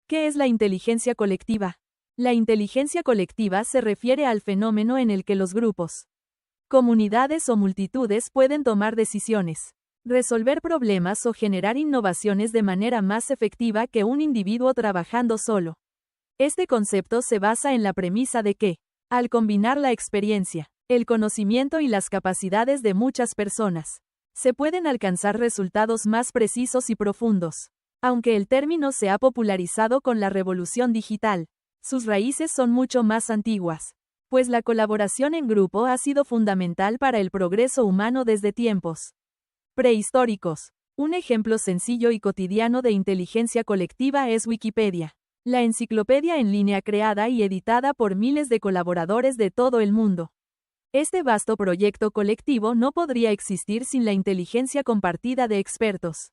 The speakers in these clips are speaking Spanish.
¿Qué es la inteligencia colectiva? La inteligencia colectiva se refiere al fenómeno en el que los grupos, comunidades o multitudes pueden tomar decisiones, resolver problemas o generar innovaciones de manera más efectiva que un individuo trabajando solo. Este concepto se basa en la premisa de que, al combinar la experiencia, el conocimiento y las capacidades de muchas personas, se pueden alcanzar resultados más precisos y profundos. Aunque el término se ha popularizado con la revolución digital, sus raíces son mucho más antiguas, pues la colaboración en grupo ha sido fundamental para el progreso humano desde tiempos prehistóricos. Un ejemplo sencillo y cotidiano de inteligencia colectiva es Wikipedia, la enciclopedia en línea creada y editada por miles de colaboradores de todo el mundo. Este vasto proyecto colectivo no podría existir sin la inteligencia compartida de expertos,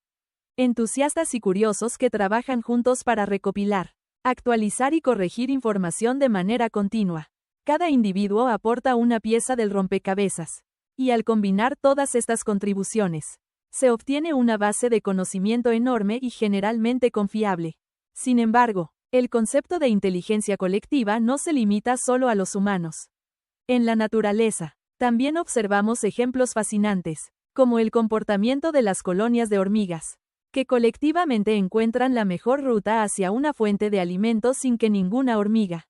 entusiastas y curiosos que trabajan juntos para recopilar, actualizar y corregir información de manera continua. Cada individuo aporta una pieza del rompecabezas, y al combinar todas estas contribuciones, se obtiene una base de conocimiento enorme y generalmente confiable. Sin embargo, el concepto de inteligencia colectiva no se limita solo a los humanos. En la naturaleza, también observamos ejemplos fascinantes, como el comportamiento de las colonias de hormigas, que colectivamente encuentran la mejor ruta hacia una fuente de alimentos sin que ninguna hormiga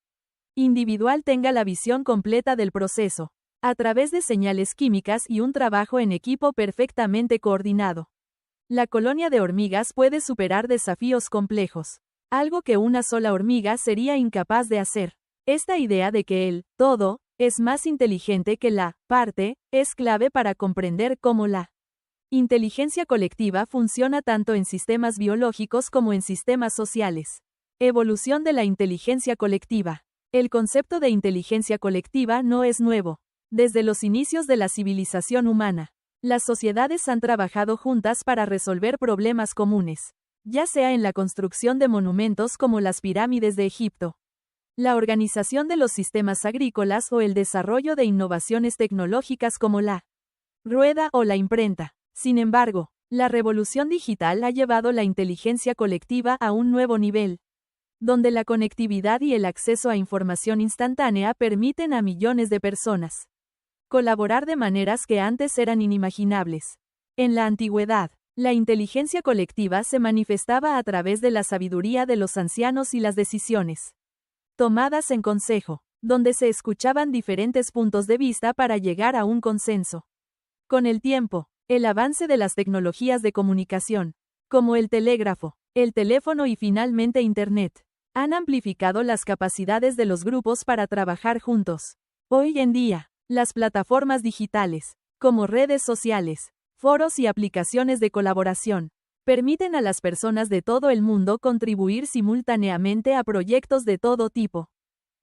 individual tenga la visión completa del proceso, a través de señales químicas y un trabajo en equipo perfectamente coordinado. La colonia de hormigas puede superar desafíos complejos, algo que una sola hormiga sería incapaz de hacer. Esta idea de que el todo es más inteligente que la parte es clave para comprender cómo la inteligencia colectiva funciona tanto en sistemas biológicos como en sistemas sociales. Evolución de la inteligencia colectiva. El concepto de inteligencia colectiva no es nuevo. Desde los inicios de la civilización humana, las sociedades han trabajado juntas para resolver problemas comunes, ya sea en la construcción de monumentos como las pirámides de Egipto, la organización de los sistemas agrícolas o el desarrollo de innovaciones tecnológicas como la rueda o la imprenta. Sin embargo, la revolución digital ha llevado la inteligencia colectiva a un nuevo nivel, donde la conectividad y el acceso a información instantánea permiten a millones de personas colaborar de maneras que antes eran inimaginables. En la antigüedad, la inteligencia colectiva se manifestaba a través de la sabiduría de los ancianos y las decisiones tomadas en consejo, donde se escuchaban diferentes puntos de vista para llegar a un consenso. Con el tiempo, el avance de las tecnologías de comunicación, como el telégrafo, el teléfono y finalmente Internet, han amplificado las capacidades de los grupos para trabajar juntos. Hoy en día, las plataformas digitales, como redes sociales, foros y aplicaciones de colaboración, permiten a las personas de todo el mundo contribuir simultáneamente a proyectos de todo tipo,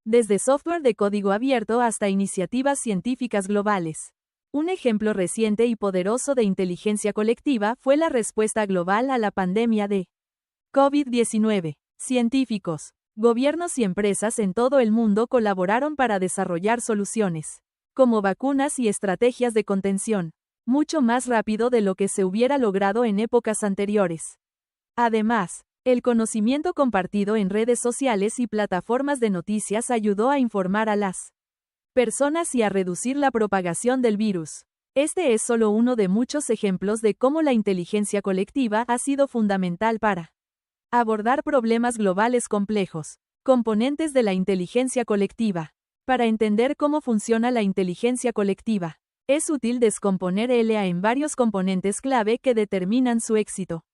desde software de código abierto hasta iniciativas científicas globales. Un ejemplo reciente y poderoso de inteligencia colectiva fue la respuesta global a la pandemia de COVID-19. Científicos, gobiernos y empresas en todo el mundo colaboraron para desarrollar soluciones, como vacunas y estrategias de contención, mucho más rápido de lo que se hubiera logrado en épocas anteriores. Además, el conocimiento compartido en redes sociales y plataformas de noticias ayudó a informar a las personas y a reducir la propagación del virus. Este es solo uno de muchos ejemplos de cómo la inteligencia colectiva ha sido fundamental para abordar problemas globales complejos. Componentes de la inteligencia colectiva. Para entender cómo funciona la inteligencia colectiva, es útil descomponer LA en varios componentes clave que determinan su éxito.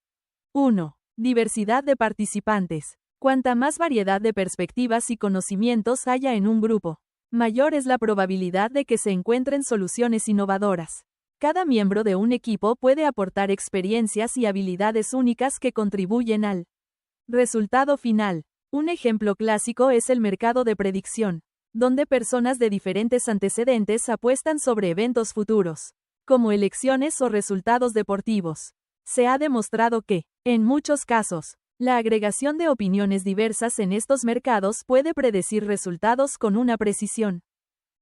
1. Diversidad de participantes. Cuanta más variedad de perspectivas y conocimientos haya en un grupo, mayor es la probabilidad de que se encuentren soluciones innovadoras. Cada miembro de un equipo puede aportar experiencias y habilidades únicas que contribuyen al resultado final. Un ejemplo clásico es el mercado de predicción, donde personas de diferentes antecedentes apuestan sobre eventos futuros, como elecciones o resultados deportivos. Se ha demostrado que, en muchos casos, la agregación de opiniones diversas en estos mercados puede predecir resultados con una precisión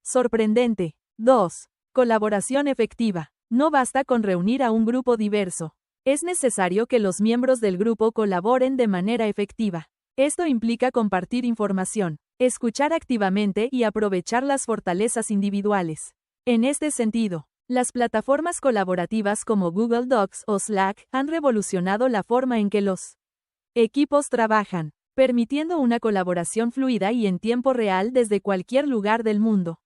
sorprendente. 2. Colaboración efectiva. No basta con reunir a un grupo diverso. Es necesario que los miembros del grupo colaboren de manera efectiva. Esto implica compartir información, escuchar activamente y aprovechar las fortalezas individuales. En este sentido, las plataformas colaborativas como Google Docs o Slack han revolucionado la forma en que los equipos trabajan, permitiendo una colaboración fluida y en tiempo real desde cualquier lugar del mundo.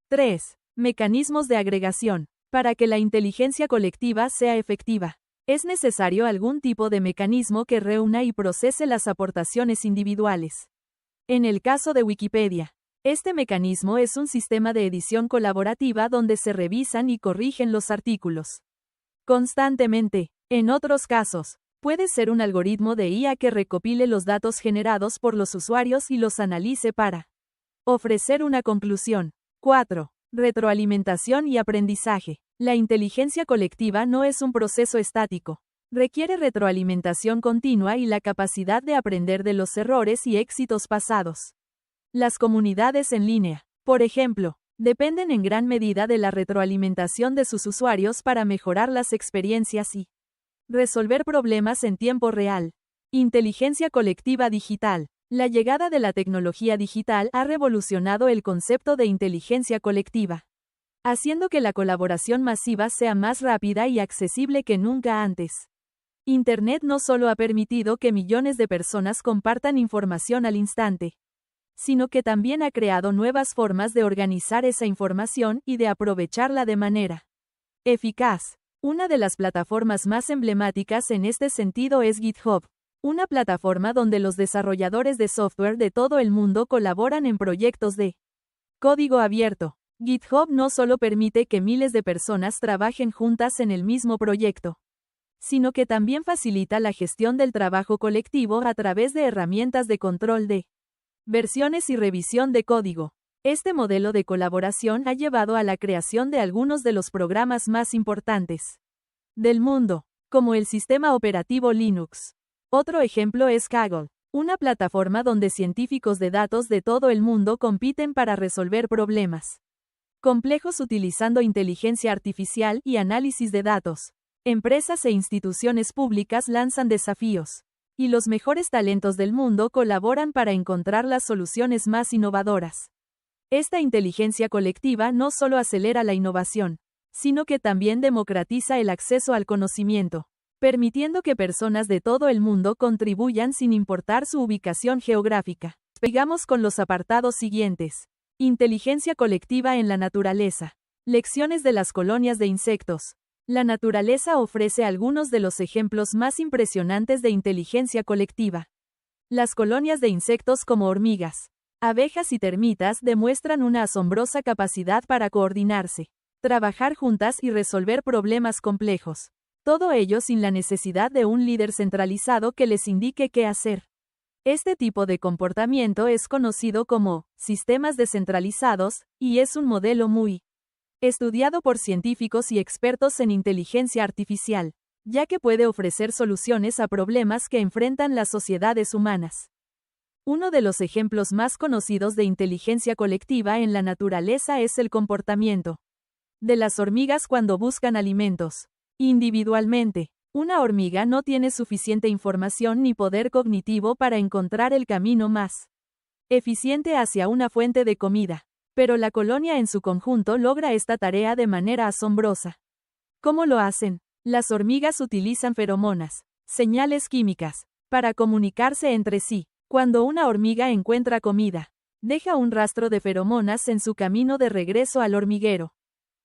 3. Mecanismos de agregación. Para que la inteligencia colectiva sea efectiva, es necesario algún tipo de mecanismo que reúna y procese las aportaciones individuales. En el caso de Wikipedia, este mecanismo es un sistema de edición colaborativa donde se revisan y corrigen los artículos constantemente. En otros casos, puede ser un algoritmo de IA que recopile los datos generados por los usuarios y los analice para ofrecer una conclusión. 4. Retroalimentación y aprendizaje. La inteligencia colectiva no es un proceso estático. Requiere retroalimentación continua y la capacidad de aprender de los errores y éxitos pasados. Las comunidades en línea, por ejemplo, dependen en gran medida de la retroalimentación de sus usuarios para mejorar las experiencias y resolver problemas en tiempo real. Inteligencia colectiva digital. La llegada de la tecnología digital ha revolucionado el concepto de inteligencia colectiva, haciendo que la colaboración masiva sea más rápida y accesible que nunca antes. Internet no solo ha permitido que millones de personas compartan información al instante, sino que también ha creado nuevas formas de organizar esa información y de aprovecharla de manera eficaz. Una de las plataformas más emblemáticas en este sentido es GitHub, una plataforma donde los desarrolladores de software de todo el mundo colaboran en proyectos de código abierto. GitHub no solo permite que miles de personas trabajen juntas en el mismo proyecto, sino que también facilita la gestión del trabajo colectivo a través de herramientas de control de versiones y revisión de código. Este modelo de colaboración ha llevado a la creación de algunos de los programas más importantes del mundo, como el sistema operativo Linux. Otro ejemplo es Kaggle, una plataforma donde científicos de datos de todo el mundo compiten para resolver problemas complejos utilizando inteligencia artificial y análisis de datos. Empresas e instituciones públicas lanzan desafíos, y los mejores talentos del mundo colaboran para encontrar las soluciones más innovadoras. Esta inteligencia colectiva no solo acelera la innovación, sino que también democratiza el acceso al conocimiento, permitiendo que personas de todo el mundo contribuyan sin importar su ubicación geográfica. Sigamos con los apartados siguientes. Inteligencia colectiva en la naturaleza. Lecciones de las colonias de insectos. La naturaleza ofrece algunos de los ejemplos más impresionantes de inteligencia colectiva. Las colonias de insectos como hormigas, abejas y termitas demuestran una asombrosa capacidad para coordinarse, trabajar juntas y resolver problemas complejos. Todo ello sin la necesidad de un líder centralizado que les indique qué hacer. Este tipo de comportamiento es conocido como sistemas descentralizados, y es un modelo muy estudiado por científicos y expertos en inteligencia artificial, ya que puede ofrecer soluciones a problemas que enfrentan las sociedades humanas. Uno de los ejemplos más conocidos de inteligencia colectiva en la naturaleza es el comportamiento de las hormigas cuando buscan alimentos. Individualmente, una hormiga no tiene suficiente información ni poder cognitivo para encontrar el camino más eficiente hacia una fuente de comida, pero la colonia en su conjunto logra esta tarea de manera asombrosa. ¿Cómo lo hacen? Las hormigas utilizan feromonas, señales químicas, para comunicarse entre sí. Cuando una hormiga encuentra comida, deja un rastro de feromonas en su camino de regreso al hormiguero.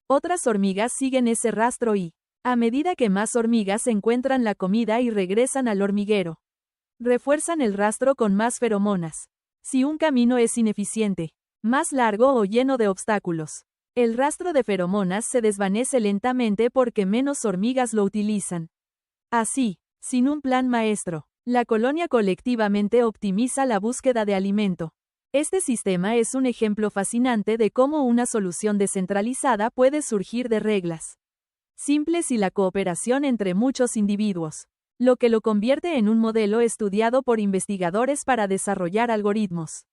Otras hormigas siguen ese rastro y, a medida que más hormigas encuentran la comida y regresan al hormiguero, refuerzan el rastro con más feromonas. Si un camino es ineficiente, más largo o lleno de obstáculos, el rastro de feromonas se desvanece lentamente porque menos hormigas lo utilizan. Así, sin un plan maestro, la colonia colectivamente optimiza la búsqueda de alimento. Este sistema es un ejemplo fascinante de cómo una solución descentralizada puede surgir de reglas simples y la cooperación entre muchos individuos, lo que lo convierte en un modelo estudiado por investigadores para desarrollar algoritmos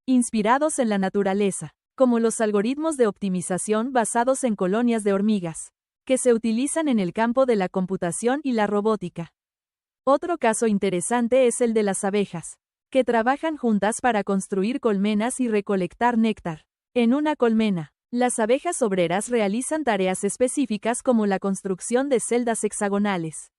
inspirados en la naturaleza, como los algoritmos de optimización basados en colonias de hormigas, que se utilizan en el campo de la computación y la robótica. Otro caso interesante es el de las abejas. que trabajan juntas para construir colmenas y recolectar néctar. En una colmena, las abejas obreras realizan tareas específicas como la construcción de celdas hexagonales,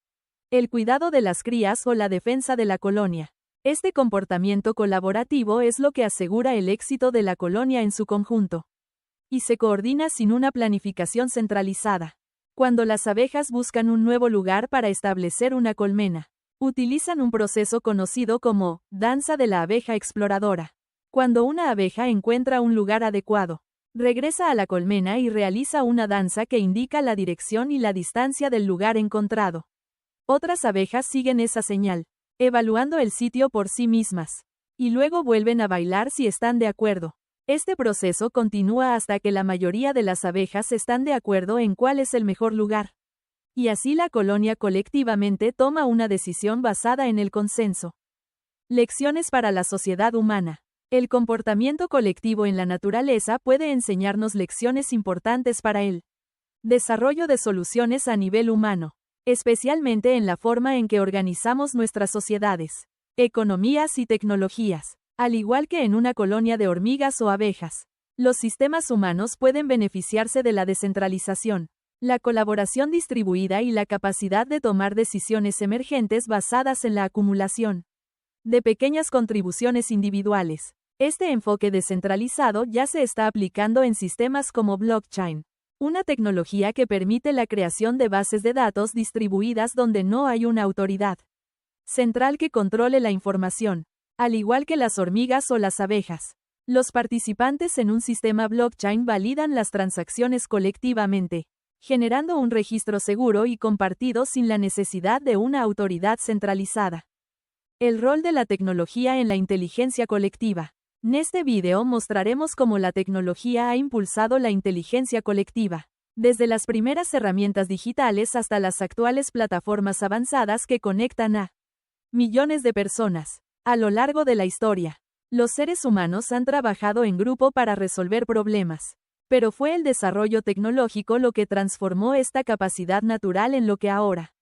el cuidado de las crías o la defensa de la colonia. Este comportamiento colaborativo es lo que asegura el éxito de la colonia en su conjunto, y se coordina sin una planificación centralizada. Cuando las abejas buscan un nuevo lugar para establecer una colmena, utilizan un proceso conocido como danza de la abeja exploradora. Cuando una abeja encuentra un lugar adecuado, regresa a la colmena y realiza una danza que indica la dirección y la distancia del lugar encontrado. Otras abejas siguen esa señal, evaluando el sitio por sí mismas, y luego vuelven a bailar si están de acuerdo. Este proceso continúa hasta que la mayoría de las abejas están de acuerdo en cuál es el mejor lugar. Y así la colonia colectivamente toma una decisión basada en el consenso. Lecciones para la sociedad humana. El comportamiento colectivo en la naturaleza puede enseñarnos lecciones importantes para el desarrollo de soluciones a nivel humano, especialmente en la forma en que organizamos nuestras sociedades, economías y tecnologías. Al igual que en una colonia de hormigas o abejas, los sistemas humanos pueden beneficiarse de la descentralización, la colaboración distribuida y la capacidad de tomar decisiones emergentes basadas en la acumulación de pequeñas contribuciones individuales. Este enfoque descentralizado ya se está aplicando en sistemas como blockchain, una tecnología que permite la creación de bases de datos distribuidas donde no hay una autoridad central que controle la información. Al igual que las hormigas o las abejas, los participantes en un sistema blockchain validan las transacciones colectivamente, generando un registro seguro y compartido sin la necesidad de una autoridad centralizada. El rol de la tecnología en la inteligencia colectiva. En este video mostraremos cómo la tecnología ha impulsado la inteligencia colectiva, desde las primeras herramientas digitales hasta las actuales plataformas avanzadas que conectan a millones de personas. A lo largo de la historia, los seres humanos han trabajado en grupo para resolver problemas, pero fue el desarrollo tecnológico lo que transformó esta capacidad natural en lo que ahora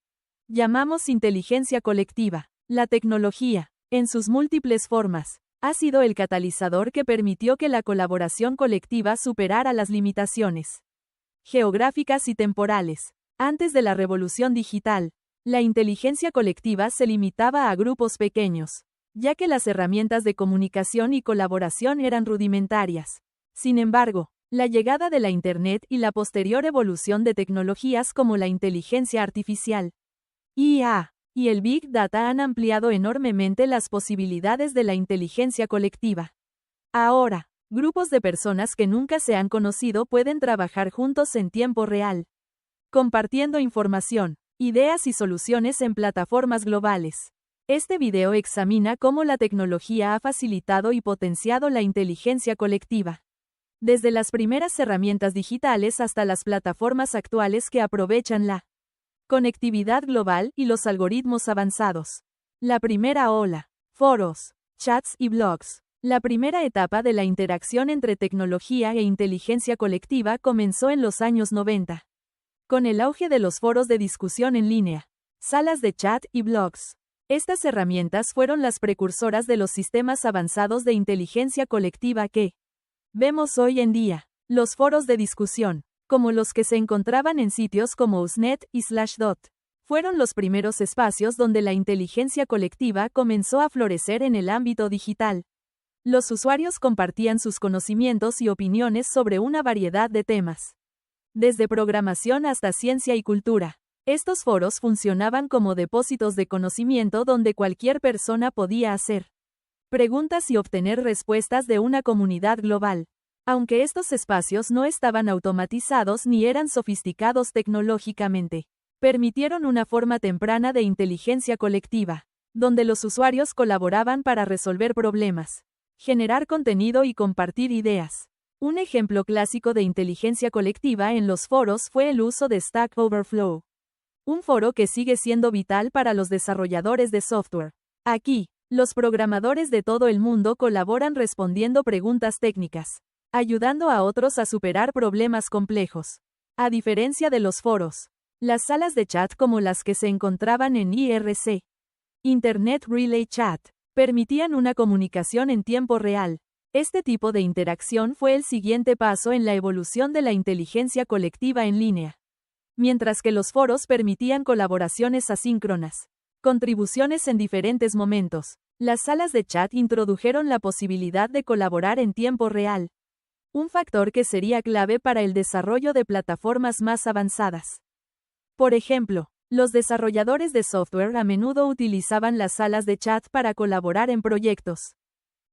llamamos inteligencia colectiva. La tecnología, en sus múltiples formas, ha sido el catalizador que permitió que la colaboración colectiva superara las limitaciones geográficas y temporales. Antes de la revolución digital, la inteligencia colectiva se limitaba a grupos pequeños, ya que las herramientas de comunicación y colaboración eran rudimentarias. Sin embargo, la llegada de la Internet y la posterior evolución de tecnologías como la inteligencia artificial, IA, y el Big Data han ampliado enormemente las posibilidades de la inteligencia colectiva. Ahora, grupos de personas que nunca se han conocido pueden trabajar juntos en tiempo real, compartiendo información, ideas y soluciones en plataformas globales. Este video examina cómo la tecnología ha facilitado y potenciado la inteligencia colectiva, desde las primeras herramientas digitales hasta las plataformas actuales que aprovechan la conectividad global y los algoritmos avanzados. La primera ola: foros, chats y blogs. La primera etapa de la interacción entre tecnología e inteligencia colectiva comenzó en los años 90, con el auge de los foros de discusión en línea, salas de chat y blogs. Estas herramientas fueron las precursoras de los sistemas avanzados de inteligencia colectiva que vemos hoy en día. Los foros de discusión, como los que se encontraban en sitios como Usenet y Slashdot, fueron los primeros espacios donde la inteligencia colectiva comenzó a florecer en el ámbito digital. Los usuarios compartían sus conocimientos y opiniones sobre una variedad de temas, desde programación hasta ciencia y cultura. Estos foros funcionaban como depósitos de conocimiento donde cualquier persona podía hacer preguntas y obtener respuestas de una comunidad global. Aunque estos espacios no estaban automatizados ni eran sofisticados tecnológicamente, permitieron una forma temprana de inteligencia colectiva, donde los usuarios colaboraban para resolver problemas, generar contenido y compartir ideas. Un ejemplo clásico de inteligencia colectiva en los foros fue el uso de Stack Overflow, un foro que sigue siendo vital para los desarrolladores de software. Aquí, los programadores de todo el mundo colaboran respondiendo preguntas técnicas, ayudando a otros a superar problemas complejos. A diferencia de los foros, las salas de chat como las que se encontraban en IRC, Internet Relay Chat, permitían una comunicación en tiempo real. Este tipo de interacción fue el siguiente paso en la evolución de la inteligencia colectiva en línea. Mientras que los foros permitían colaboraciones asíncronas, contribuciones en diferentes momentos, las salas de chat introdujeron la posibilidad de colaborar en tiempo real. Un factor que sería clave para el desarrollo de plataformas más avanzadas. Por ejemplo, los desarrolladores de software a menudo utilizaban las salas de chat para colaborar en proyectos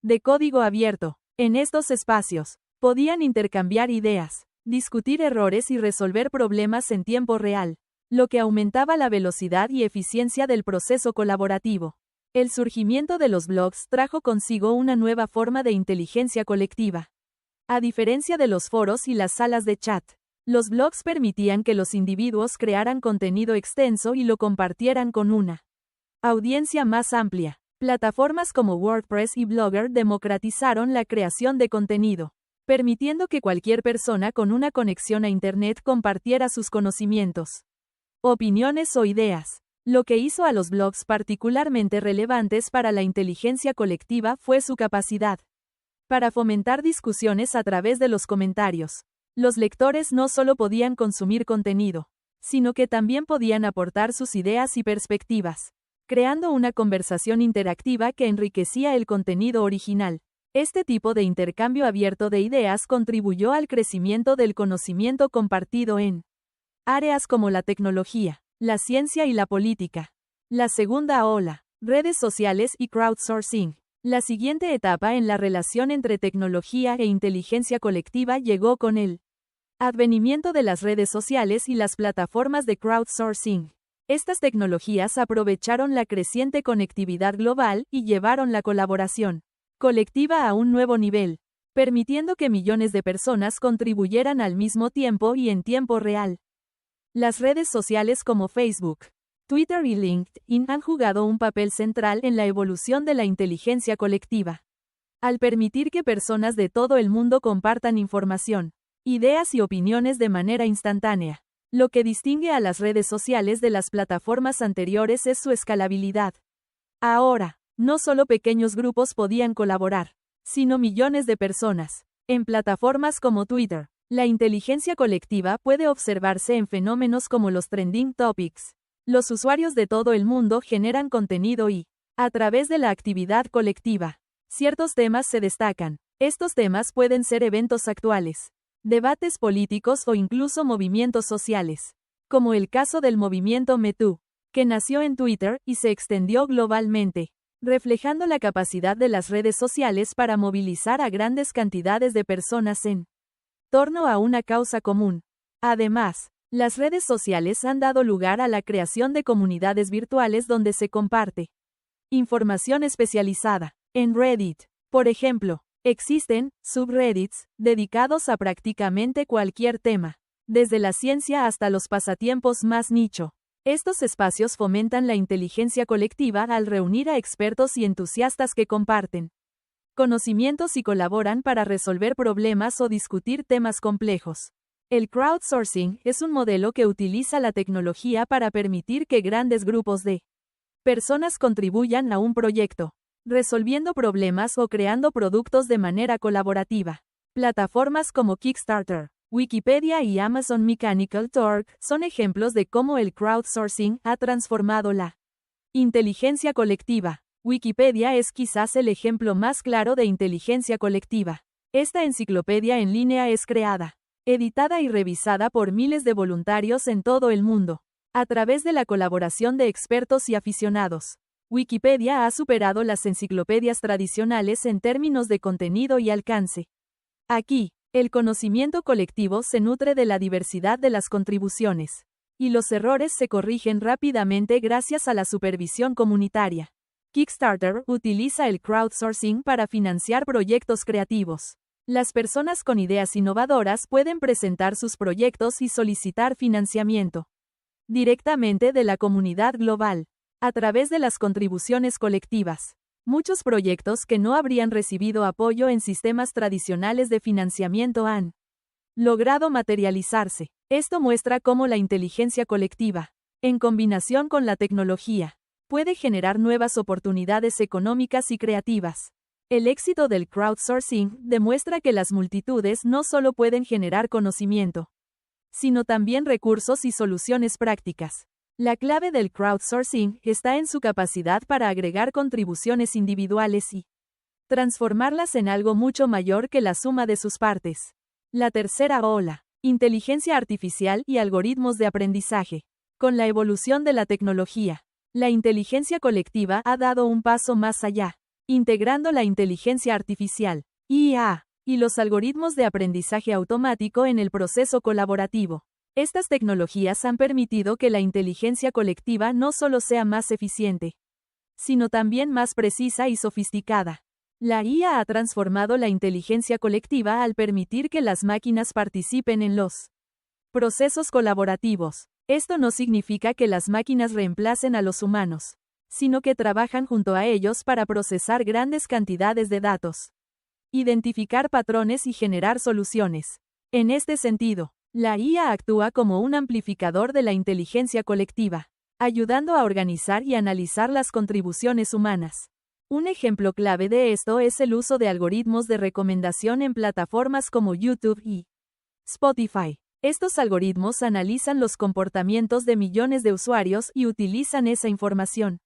de código abierto. En estos espacios, podían intercambiar ideas, discutir errores y resolver problemas en tiempo real, lo que aumentaba la velocidad y eficiencia del proceso colaborativo. El surgimiento de los blogs trajo consigo una nueva forma de inteligencia colectiva. A diferencia de los foros y las salas de chat, los blogs permitían que los individuos crearan contenido extenso y lo compartieran con una audiencia más amplia. Plataformas como WordPress y Blogger democratizaron la creación de contenido, permitiendo que cualquier persona con una conexión a Internet compartiera sus conocimientos, opiniones o ideas. Lo que hizo a los blogs particularmente relevantes para la inteligencia colectiva fue su capacidad para fomentar discusiones a través de los comentarios. Los lectores no solo podían consumir contenido, sino que también podían aportar sus ideas y perspectivas, creando una conversación interactiva que enriquecía el contenido original. Este tipo de intercambio abierto de ideas contribuyó al crecimiento del conocimiento compartido en áreas como la tecnología, la ciencia y la política. La segunda ola, redes sociales y crowdsourcing. La siguiente etapa en la relación entre tecnología e inteligencia colectiva llegó con el advenimiento de las redes sociales y las plataformas de crowdsourcing. Estas tecnologías aprovecharon la creciente conectividad global y llevaron la colaboración colectiva a un nuevo nivel, permitiendo que millones de personas contribuyeran al mismo tiempo y en tiempo real. Las redes sociales como Facebook, Twitter y LinkedIn han jugado un papel central en la evolución de la inteligencia colectiva. Al permitir que personas de todo el mundo compartan información, ideas y opiniones de manera instantánea. Lo que distingue a las redes sociales de las plataformas anteriores es su escalabilidad. Ahora, no solo pequeños grupos podían colaborar, sino millones de personas. En plataformas como Twitter, la inteligencia colectiva puede observarse en fenómenos como los trending topics. Los usuarios de todo el mundo generan contenido y, a través de la actividad colectiva, ciertos temas se destacan. Estos temas pueden ser eventos actuales, debates políticos o incluso movimientos sociales, como el caso del movimiento Me Too, que nació en Twitter y se extendió globalmente, reflejando la capacidad de las redes sociales para movilizar a grandes cantidades de personas en torno a una causa común. Además, las redes sociales han dado lugar a la creación de comunidades virtuales donde se comparte información especializada. En Reddit, por ejemplo, existen subreddits dedicados a prácticamente cualquier tema, desde la ciencia hasta los pasatiempos más nicho. Estos espacios fomentan la inteligencia colectiva al reunir a expertos y entusiastas que comparten conocimientos y colaboran para resolver problemas o discutir temas complejos. El crowdsourcing es un modelo que utiliza la tecnología para permitir que grandes grupos de personas contribuyan a un proyecto, resolviendo problemas o creando productos de manera colaborativa. Plataformas como Kickstarter, Wikipedia y Amazon Mechanical Turk son ejemplos de cómo el crowdsourcing ha transformado la inteligencia colectiva. Wikipedia es quizás el ejemplo más claro de inteligencia colectiva. Esta enciclopedia en línea es creada, editada y revisada por miles de voluntarios en todo el mundo, a través de la colaboración de expertos y aficionados. Wikipedia ha superado las enciclopedias tradicionales en términos de contenido y alcance. Aquí, el conocimiento colectivo se nutre de la diversidad de las contribuciones, y los errores se corrigen rápidamente gracias a la supervisión comunitaria. Kickstarter utiliza el crowdsourcing para financiar proyectos creativos. Las personas con ideas innovadoras pueden presentar sus proyectos y solicitar financiamiento directamente de la comunidad global, a través de las contribuciones colectivas. Muchos proyectos que no habrían recibido apoyo en sistemas tradicionales de financiamiento han logrado materializarse. Esto muestra cómo la inteligencia colectiva, en combinación con la tecnología, puede generar nuevas oportunidades económicas y creativas. El éxito del crowdsourcing demuestra que las multitudes no solo pueden generar conocimiento, sino también recursos y soluciones prácticas. La clave del crowdsourcing está en su capacidad para agregar contribuciones individuales y transformarlas en algo mucho mayor que la suma de sus partes. La tercera ola: inteligencia artificial y algoritmos de aprendizaje. Con la evolución de la tecnología, la inteligencia colectiva ha dado un paso más allá, integrando la inteligencia artificial, IA, y los algoritmos de aprendizaje automático en el proceso colaborativo. Estas tecnologías han permitido que la inteligencia colectiva no solo sea más eficiente, sino también más precisa y sofisticada. La IA ha transformado la inteligencia colectiva al permitir que las máquinas participen en los procesos colaborativos. Esto no significa que las máquinas reemplacen a los humanos, sino que trabajan junto a ellos para procesar grandes cantidades de datos, identificar patrones y generar soluciones. En este sentido, la IA actúa como un amplificador de la inteligencia colectiva, ayudando a organizar y analizar las contribuciones humanas. Un ejemplo clave de esto es el uso de algoritmos de recomendación en plataformas como YouTube y Spotify. Estos algoritmos analizan los comportamientos de millones de usuarios y utilizan esa información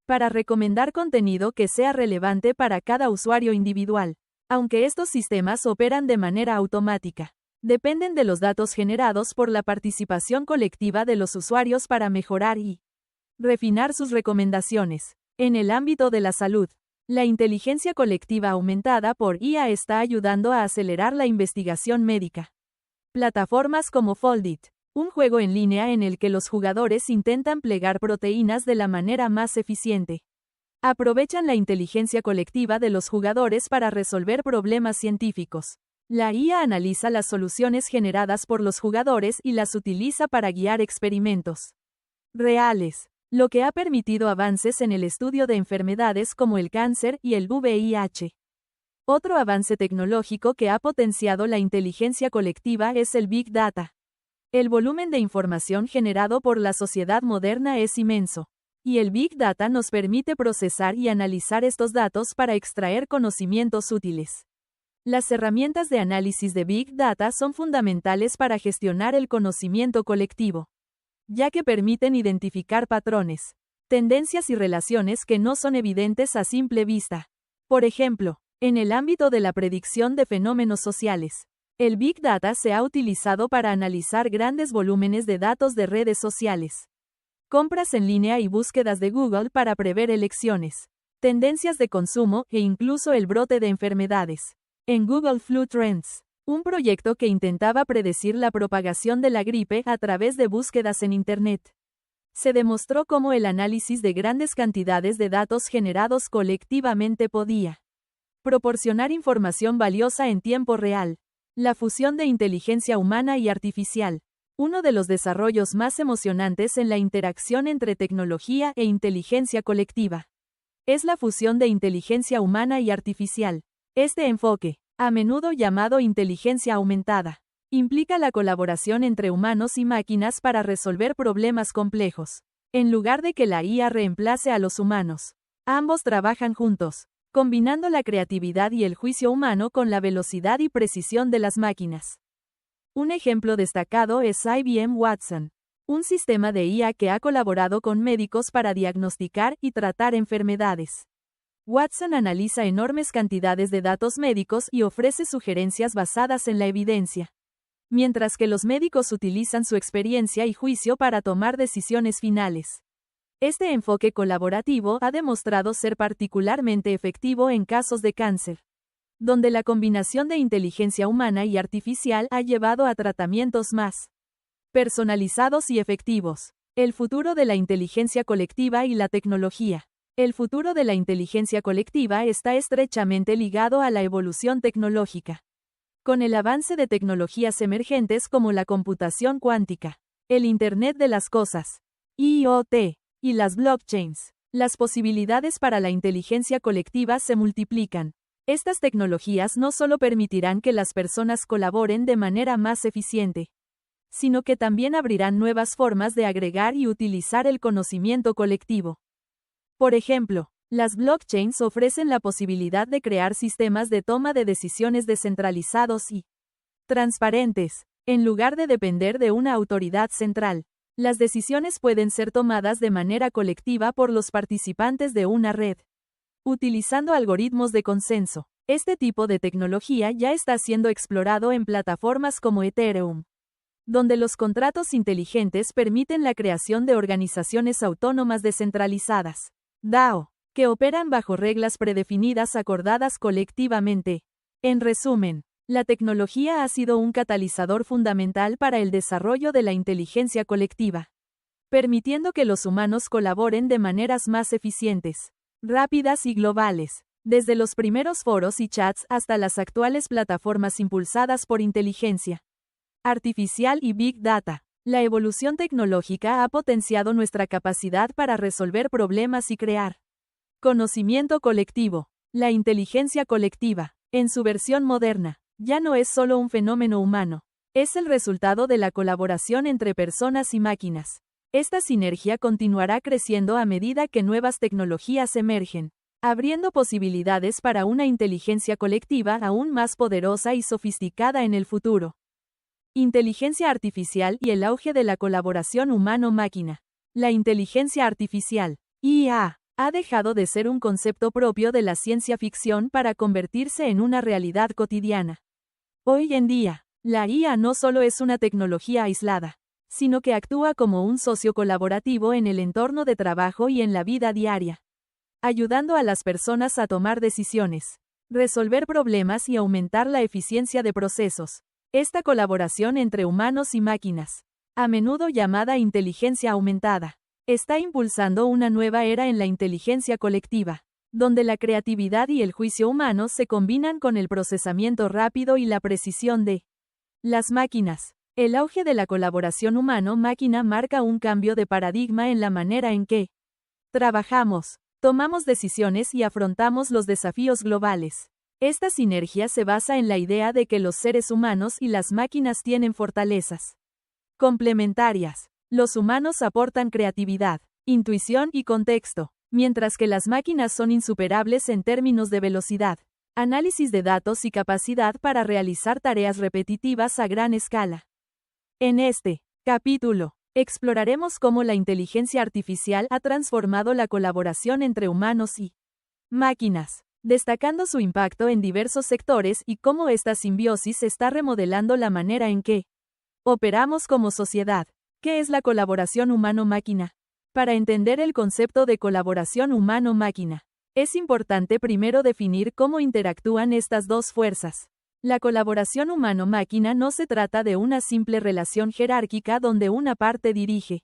para recomendar contenido que sea relevante para cada usuario individual. Aunque estos sistemas operan de manera automática, dependen de los datos generados por la participación colectiva de los usuarios para mejorar y refinar sus recomendaciones. En el ámbito de la salud, la inteligencia colectiva aumentada por IA está ayudando a acelerar la investigación médica. Plataformas como Foldit, un juego en línea en el que los jugadores intentan plegar proteínas de la manera más eficiente, aprovechan la inteligencia colectiva de los jugadores para resolver problemas científicos. La IA analiza las soluciones generadas por los jugadores y las utiliza para guiar experimentos reales, lo que ha permitido avances en el estudio de enfermedades como el cáncer y el VIH. Otro avance tecnológico que ha potenciado la inteligencia colectiva es el Big Data. El volumen de información generado por la sociedad moderna es inmenso, y el Big Data nos permite procesar y analizar estos datos para extraer conocimientos útiles. Las herramientas de análisis de Big Data son fundamentales para gestionar el conocimiento colectivo, ya que permiten identificar patrones, tendencias y relaciones que no son evidentes a simple vista. Por ejemplo, en el ámbito de la predicción de fenómenos sociales, el Big Data se ha utilizado para analizar grandes volúmenes de datos de redes sociales, compras en línea y búsquedas de Google para prever elecciones, tendencias de consumo e incluso el brote de enfermedades. En Google Flu Trends, un proyecto que intentaba predecir la propagación de la gripe a través de búsquedas en Internet, se demostró cómo el análisis de grandes cantidades de datos generados colectivamente podía proporcionar información valiosa en tiempo real. La fusión de inteligencia humana y artificial. Uno de los desarrollos más emocionantes en la interacción entre tecnología e inteligencia colectiva es la fusión de inteligencia humana y artificial. Este enfoque, a menudo llamado inteligencia aumentada, implica la colaboración entre humanos y máquinas para resolver problemas complejos. En lugar de que la IA reemplace a los humanos, ambos trabajan juntos, combinando la creatividad y el juicio humano con la velocidad y precisión de las máquinas. Un ejemplo destacado es IBM Watson, un sistema de IA que ha colaborado con médicos para diagnosticar y tratar enfermedades. Watson analiza enormes cantidades de datos médicos y ofrece sugerencias basadas en la evidencia, mientras que los médicos utilizan su experiencia y juicio para tomar decisiones finales. Este enfoque colaborativo ha demostrado ser particularmente efectivo en casos de cáncer, donde la combinación de inteligencia humana y artificial ha llevado a tratamientos más personalizados y efectivos. El futuro de la inteligencia colectiva y la tecnología. El futuro de la inteligencia colectiva está estrechamente ligado a la evolución tecnológica. Con el avance de tecnologías emergentes como la computación cuántica, el Internet de las Cosas, IoT, y las blockchains, las posibilidades para la inteligencia colectiva se multiplican. Estas tecnologías no solo permitirán que las personas colaboren de manera más eficiente, sino que también abrirán nuevas formas de agregar y utilizar el conocimiento colectivo. Por ejemplo, las blockchains ofrecen la posibilidad de crear sistemas de toma de decisiones descentralizados y transparentes, en lugar de depender de una autoridad central. Las decisiones pueden ser tomadas de manera colectiva por los participantes de una red, utilizando algoritmos de consenso. Este tipo de tecnología ya está siendo explorado en plataformas como Ethereum, donde los contratos inteligentes permiten la creación de organizaciones autónomas descentralizadas, DAO, que operan bajo reglas predefinidas acordadas colectivamente. En resumen, la tecnología ha sido un catalizador fundamental para el desarrollo de la inteligencia colectiva, permitiendo que los humanos colaboren de maneras más eficientes, rápidas y globales, desde los primeros foros y chats hasta las actuales plataformas impulsadas por inteligencia artificial y Big Data. La evolución tecnológica ha potenciado nuestra capacidad para resolver problemas y crear conocimiento colectivo. La inteligencia colectiva, en su versión moderna, ya no es solo un fenómeno humano, es el resultado de la colaboración entre personas y máquinas. Esta sinergia continuará creciendo a medida que nuevas tecnologías emergen, abriendo posibilidades para una inteligencia colectiva aún más poderosa y sofisticada en el futuro. Inteligencia artificial y el auge de la colaboración humano-máquina. La inteligencia artificial, IA, ha dejado de ser un concepto propio de la ciencia ficción para convertirse en una realidad cotidiana. Hoy en día, la IA no solo es una tecnología aislada, sino que actúa como un socio colaborativo en el entorno de trabajo y en la vida diaria, ayudando a las personas a tomar decisiones, resolver problemas y aumentar la eficiencia de procesos. Esta colaboración entre humanos y máquinas, a menudo llamada inteligencia aumentada, está impulsando una nueva era en la inteligencia colectiva, donde la creatividad y el juicio humano se combinan con el procesamiento rápido y la precisión de las máquinas. El auge de la colaboración humano-máquina marca un cambio de paradigma en la manera en que trabajamos, tomamos decisiones y afrontamos los desafíos globales. Esta sinergia se basa en la idea de que los seres humanos y las máquinas tienen fortalezas complementarias. Los humanos aportan creatividad, intuición y contexto, mientras que las máquinas son insuperables en términos de velocidad, análisis de datos y capacidad para realizar tareas repetitivas a gran escala. En este capítulo, exploraremos cómo la inteligencia artificial ha transformado la colaboración entre humanos y máquinas, destacando su impacto en diversos sectores y cómo esta simbiosis está remodelando la manera en que operamos como sociedad. ¿Qué es la colaboración humano-máquina? Para entender el concepto de colaboración humano-máquina, es importante primero definir cómo interactúan estas dos fuerzas. La colaboración humano-máquina no se trata de una simple relación jerárquica donde una parte dirige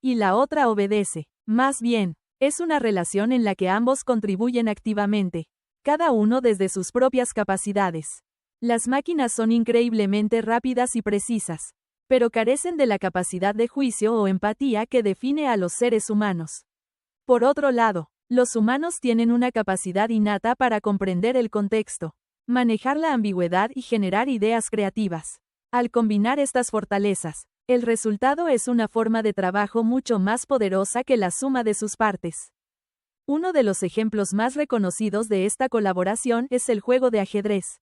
y la otra obedece. Más bien, es una relación en la que ambos contribuyen activamente, cada uno desde sus propias capacidades. Las máquinas son increíblemente rápidas y precisas, pero carecen de la capacidad de juicio o empatía que define a los seres humanos. Por otro lado, los humanos tienen una capacidad innata para comprender el contexto, manejar la ambigüedad y generar ideas creativas. Al combinar estas fortalezas, el resultado es una forma de trabajo mucho más poderosa que la suma de sus partes. Uno de los ejemplos más reconocidos de esta colaboración es el juego de ajedrez,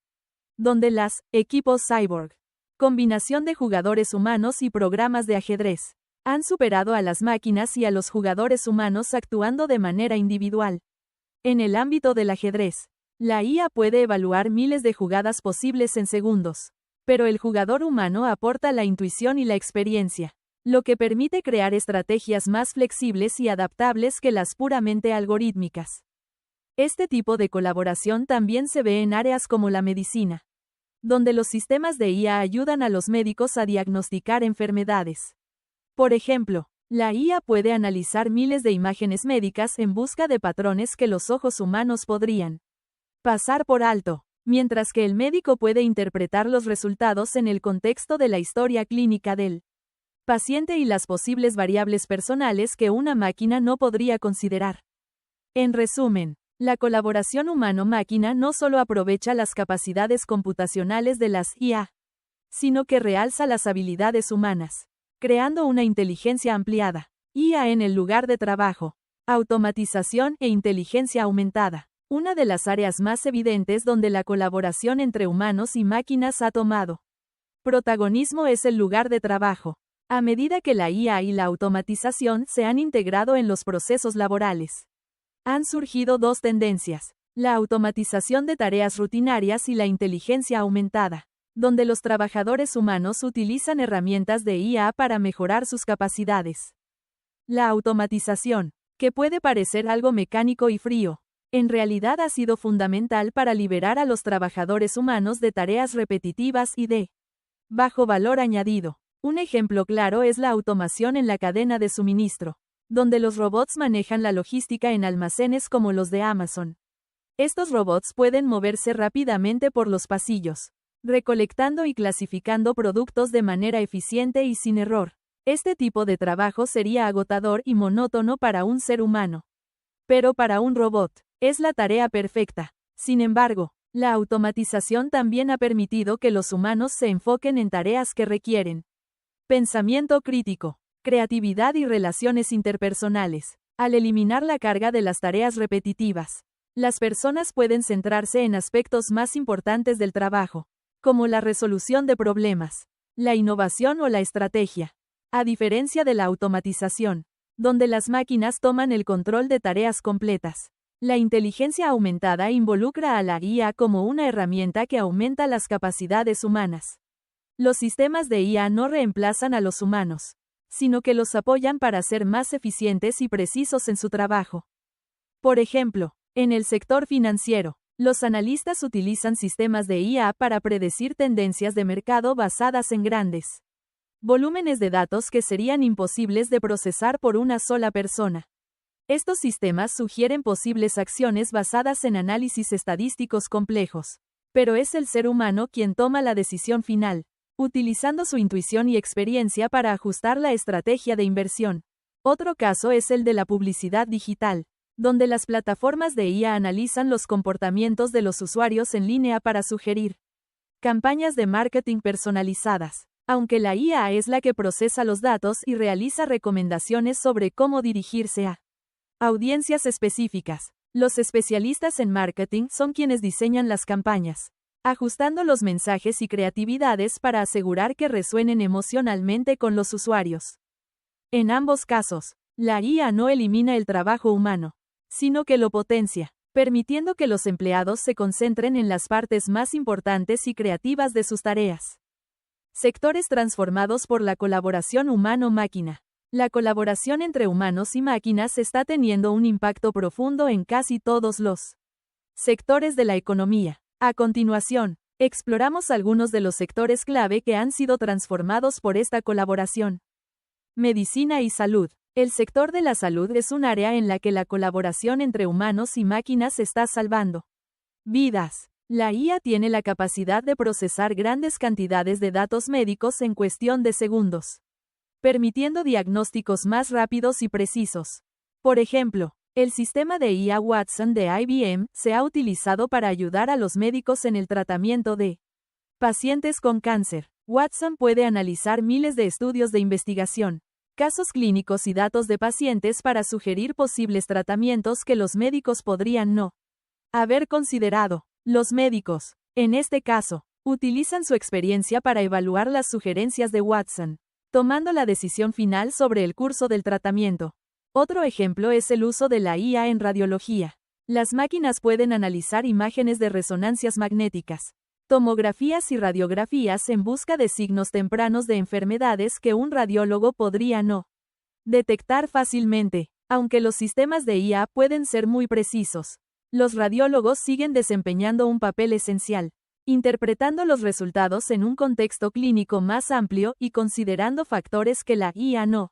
donde las equipos cyborg, combinación de jugadores humanos y programas de ajedrez, han superado a las máquinas y a los jugadores humanos actuando de manera individual. En el ámbito del ajedrez, la IA puede evaluar miles de jugadas posibles en segundos, pero el jugador humano aporta la intuición y la experiencia, lo que permite crear estrategias más flexibles y adaptables que las puramente algorítmicas. Este tipo de colaboración también se ve en áreas como la medicina, donde los sistemas de IA ayudan a los médicos a diagnosticar enfermedades. Por ejemplo, la IA puede analizar miles de imágenes médicas en busca de patrones que los ojos humanos podrían pasar por alto, mientras que el médico puede interpretar los resultados en el contexto de la historia clínica del paciente y las posibles variables personales que una máquina no podría considerar. En resumen, la colaboración humano-máquina no solo aprovecha las capacidades computacionales de las IA, sino que realza las habilidades humanas, creando una inteligencia ampliada, IA en el lugar de trabajo. Automatización e inteligencia aumentada. Una de las áreas más evidentes donde la colaboración entre humanos y máquinas ha tomado protagonismo es el lugar de trabajo. A medida que la IA y la automatización se han integrado en los procesos laborales, han surgido dos tendencias: la automatización de tareas rutinarias y la inteligencia aumentada, donde los trabajadores humanos utilizan herramientas de IA para mejorar sus capacidades. La automatización, que puede parecer algo mecánico y frío, en realidad ha sido fundamental para liberar a los trabajadores humanos de tareas repetitivas y de bajo valor añadido. Un ejemplo claro es la automación en la cadena de suministro, donde los robots manejan la logística en almacenes como los de Amazon. Estos robots pueden moverse rápidamente por los pasillos, recolectando y clasificando productos de manera eficiente y sin error. Este tipo de trabajo sería agotador y monótono para un ser humano. Pero para un robot, es la tarea perfecta. Sin embargo, la automatización también ha permitido que los humanos se enfoquen en tareas que requieren pensamiento crítico, creatividad y relaciones interpersonales. Al eliminar la carga de las tareas repetitivas, las personas pueden centrarse en aspectos más importantes del trabajo, como la resolución de problemas, la innovación o la estrategia. A diferencia de la automatización, donde las máquinas toman el control de tareas completas, la inteligencia aumentada involucra a la IA como una herramienta que aumenta las capacidades humanas. Los sistemas de IA no reemplazan a los humanos, sino que los apoyan para ser más eficientes y precisos en su trabajo. Por ejemplo, en el sector financiero, los analistas utilizan sistemas de IA para predecir tendencias de mercado basadas en grandes volúmenes de datos que serían imposibles de procesar por una sola persona. Estos sistemas sugieren posibles acciones basadas en análisis estadísticos complejos, pero es el ser humano quien toma la decisión final, utilizando su intuición y experiencia para ajustar la estrategia de inversión. Otro caso es el de la publicidad digital, donde las plataformas de IA analizan los comportamientos de los usuarios en línea para sugerir campañas de marketing personalizadas. Aunque la IA es la que procesa los datos y realiza recomendaciones sobre cómo dirigirse a audiencias específicas, los especialistas en marketing son quienes diseñan las campañas, ajustando los mensajes y creatividades para asegurar que resuenen emocionalmente con los usuarios. En ambos casos, la IA no elimina el trabajo humano, sino que lo potencia, permitiendo que los empleados se concentren en las partes más importantes y creativas de sus tareas. Sectores transformados por la colaboración humano-máquina. La colaboración entre humanos y máquinas está teniendo un impacto profundo en casi todos los sectores de la economía. A continuación, exploramos algunos de los sectores clave que han sido transformados por esta colaboración. Medicina y salud. El sector de la salud es un área en la que la colaboración entre humanos y máquinas está salvando vidas. La IA tiene la capacidad de procesar grandes cantidades de datos médicos en cuestión de segundos, permitiendo diagnósticos más rápidos y precisos. Por ejemplo, el sistema de IA Watson de IBM se ha utilizado para ayudar a los médicos en el tratamiento de pacientes con cáncer. Watson puede analizar miles de estudios de investigación, casos clínicos y datos de pacientes para sugerir posibles tratamientos que los médicos podrían no haber considerado. Los médicos, en este caso, utilizan su experiencia para evaluar las sugerencias de Watson, tomando la decisión final sobre el curso del tratamiento. Otro ejemplo es el uso de la IA en radiología. Las máquinas pueden analizar imágenes de resonancias magnéticas, tomografías y radiografías en busca de signos tempranos de enfermedades que un radiólogo podría no detectar fácilmente. Aunque los sistemas de IA pueden ser muy precisos, los radiólogos siguen desempeñando un papel esencial, interpretando los resultados en un contexto clínico más amplio y considerando factores que la IA no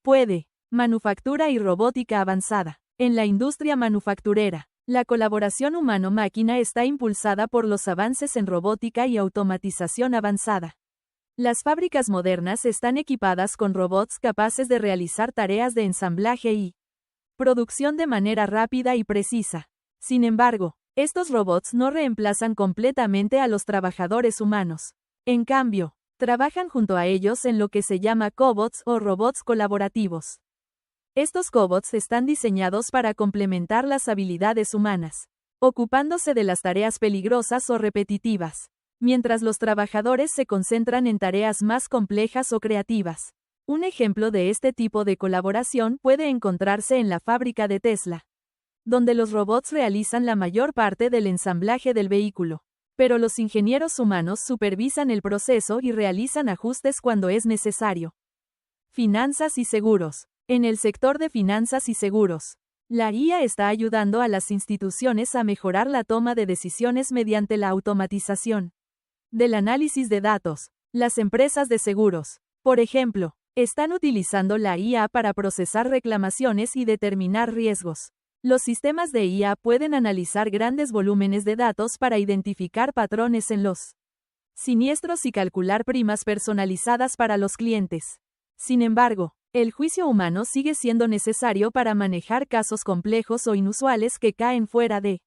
puede. Manufactura y robótica avanzada. En la industria manufacturera, la colaboración humano-máquina está impulsada por los avances en robótica y automatización avanzada. Las fábricas modernas están equipadas con robots capaces de realizar tareas de ensamblaje y producción de manera rápida y precisa. Sin embargo, estos robots no reemplazan completamente a los trabajadores humanos. En cambio, trabajan junto a ellos en lo que se llama cobots o robots colaborativos. Estos cobots están diseñados para complementar las habilidades humanas, ocupándose de las tareas peligrosas o repetitivas, mientras los trabajadores se concentran en tareas más complejas o creativas. Un ejemplo de este tipo de colaboración puede encontrarse en la fábrica de Tesla, donde los robots realizan la mayor parte del ensamblaje del vehículo, pero los ingenieros humanos supervisan el proceso y realizan ajustes cuando es necesario. Finanzas y seguros. En el sector de finanzas y seguros, la IA está ayudando a las instituciones a mejorar la toma de decisiones mediante la automatización del análisis de datos. Las empresas de seguros, por ejemplo, están utilizando la IA para procesar reclamaciones y determinar riesgos. Los sistemas de IA pueden analizar grandes volúmenes de datos para identificar patrones en los siniestros y calcular primas personalizadas para los clientes. Sin embargo, el juicio humano sigue siendo necesario para manejar casos complejos o inusuales que caen fuera de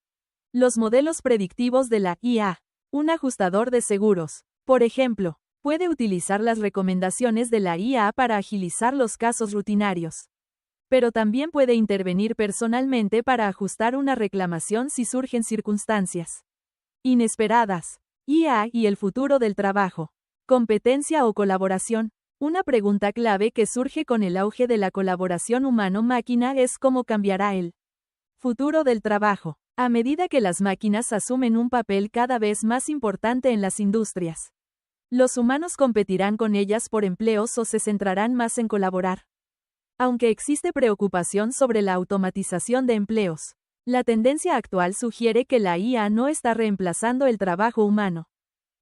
los modelos predictivos de la IA. Un ajustador de seguros, por ejemplo, puede utilizar las recomendaciones de la IA para agilizar los casos rutinarios. Pero también puede intervenir personalmente para ajustar una reclamación si surgen circunstancias inesperadas. IA y el futuro del trabajo. Competencia o colaboración. Una pregunta clave que surge con el auge de la colaboración humano-máquina es cómo cambiará el futuro del trabajo, a medida que las máquinas asumen un papel cada vez más importante en las industrias. ¿Los humanos competirán con ellas por empleos o se centrarán más en colaborar? Aunque existe preocupación sobre la automatización de empleos, la tendencia actual sugiere que la IA no está reemplazando el trabajo humano,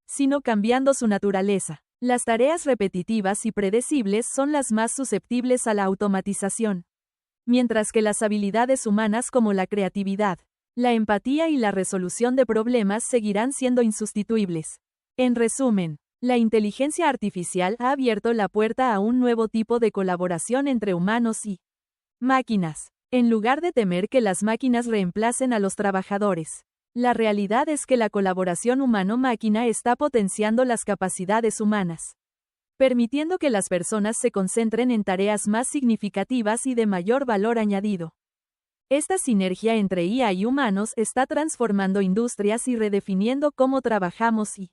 sino cambiando su naturaleza. Las tareas repetitivas y predecibles son las más susceptibles a la automatización, mientras que las habilidades humanas como la creatividad, la empatía y la resolución de problemas seguirán siendo insustituibles. En resumen, la inteligencia artificial ha abierto la puerta a un nuevo tipo de colaboración entre humanos y máquinas. En lugar de temer que las máquinas reemplacen a los trabajadores, la realidad es que la colaboración humano-máquina está potenciando las capacidades humanas, permitiendo que las personas se concentren en tareas más significativas y de mayor valor añadido. Esta sinergia entre IA y humanos está transformando industrias y redefiniendo cómo trabajamos y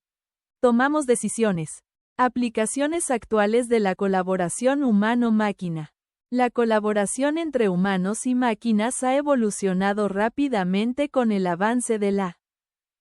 tomamos decisiones. Aplicaciones actuales de la colaboración humano-máquina. La colaboración entre humanos y máquinas ha evolucionado rápidamente con el avance de la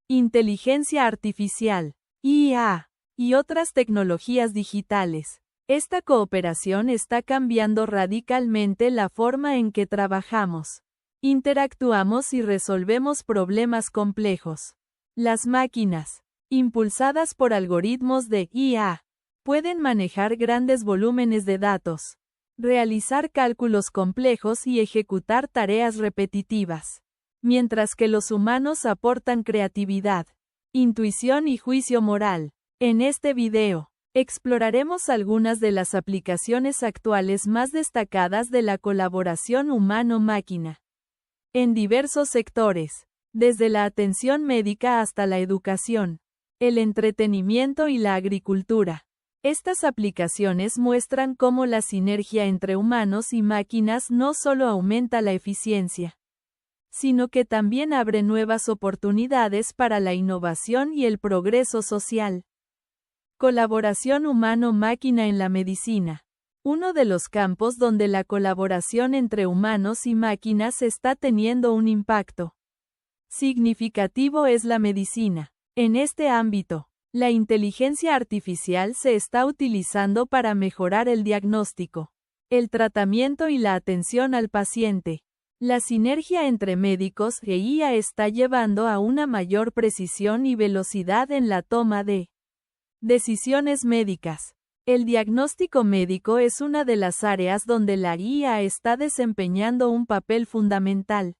inteligencia artificial, IA, y otras tecnologías digitales. Esta cooperación está cambiando radicalmente la forma en que trabajamos, interactuamos y resolvemos problemas complejos. Las máquinas, impulsadas por algoritmos de IA, pueden manejar grandes volúmenes de datos, realizar cálculos complejos y ejecutar tareas repetitivas, mientras que los humanos aportan creatividad, intuición y juicio moral. En este video, exploraremos algunas de las aplicaciones actuales más destacadas de la colaboración humano-máquina, en diversos sectores, desde la atención médica hasta la educación, el entretenimiento y la agricultura. Estas aplicaciones muestran cómo la sinergia entre humanos y máquinas no solo aumenta la eficiencia, sino que también abre nuevas oportunidades para la innovación y el progreso social. Colaboración humano-máquina en la medicina. Uno de los campos donde la colaboración entre humanos y máquinas está teniendo un impacto significativo es la medicina. En este ámbito, la inteligencia artificial se está utilizando para mejorar el diagnóstico, el tratamiento y la atención al paciente. La sinergia entre médicos e IA está llevando a una mayor precisión y velocidad en la toma de decisiones médicas. El diagnóstico médico es una de las áreas donde la IA está desempeñando un papel fundamental.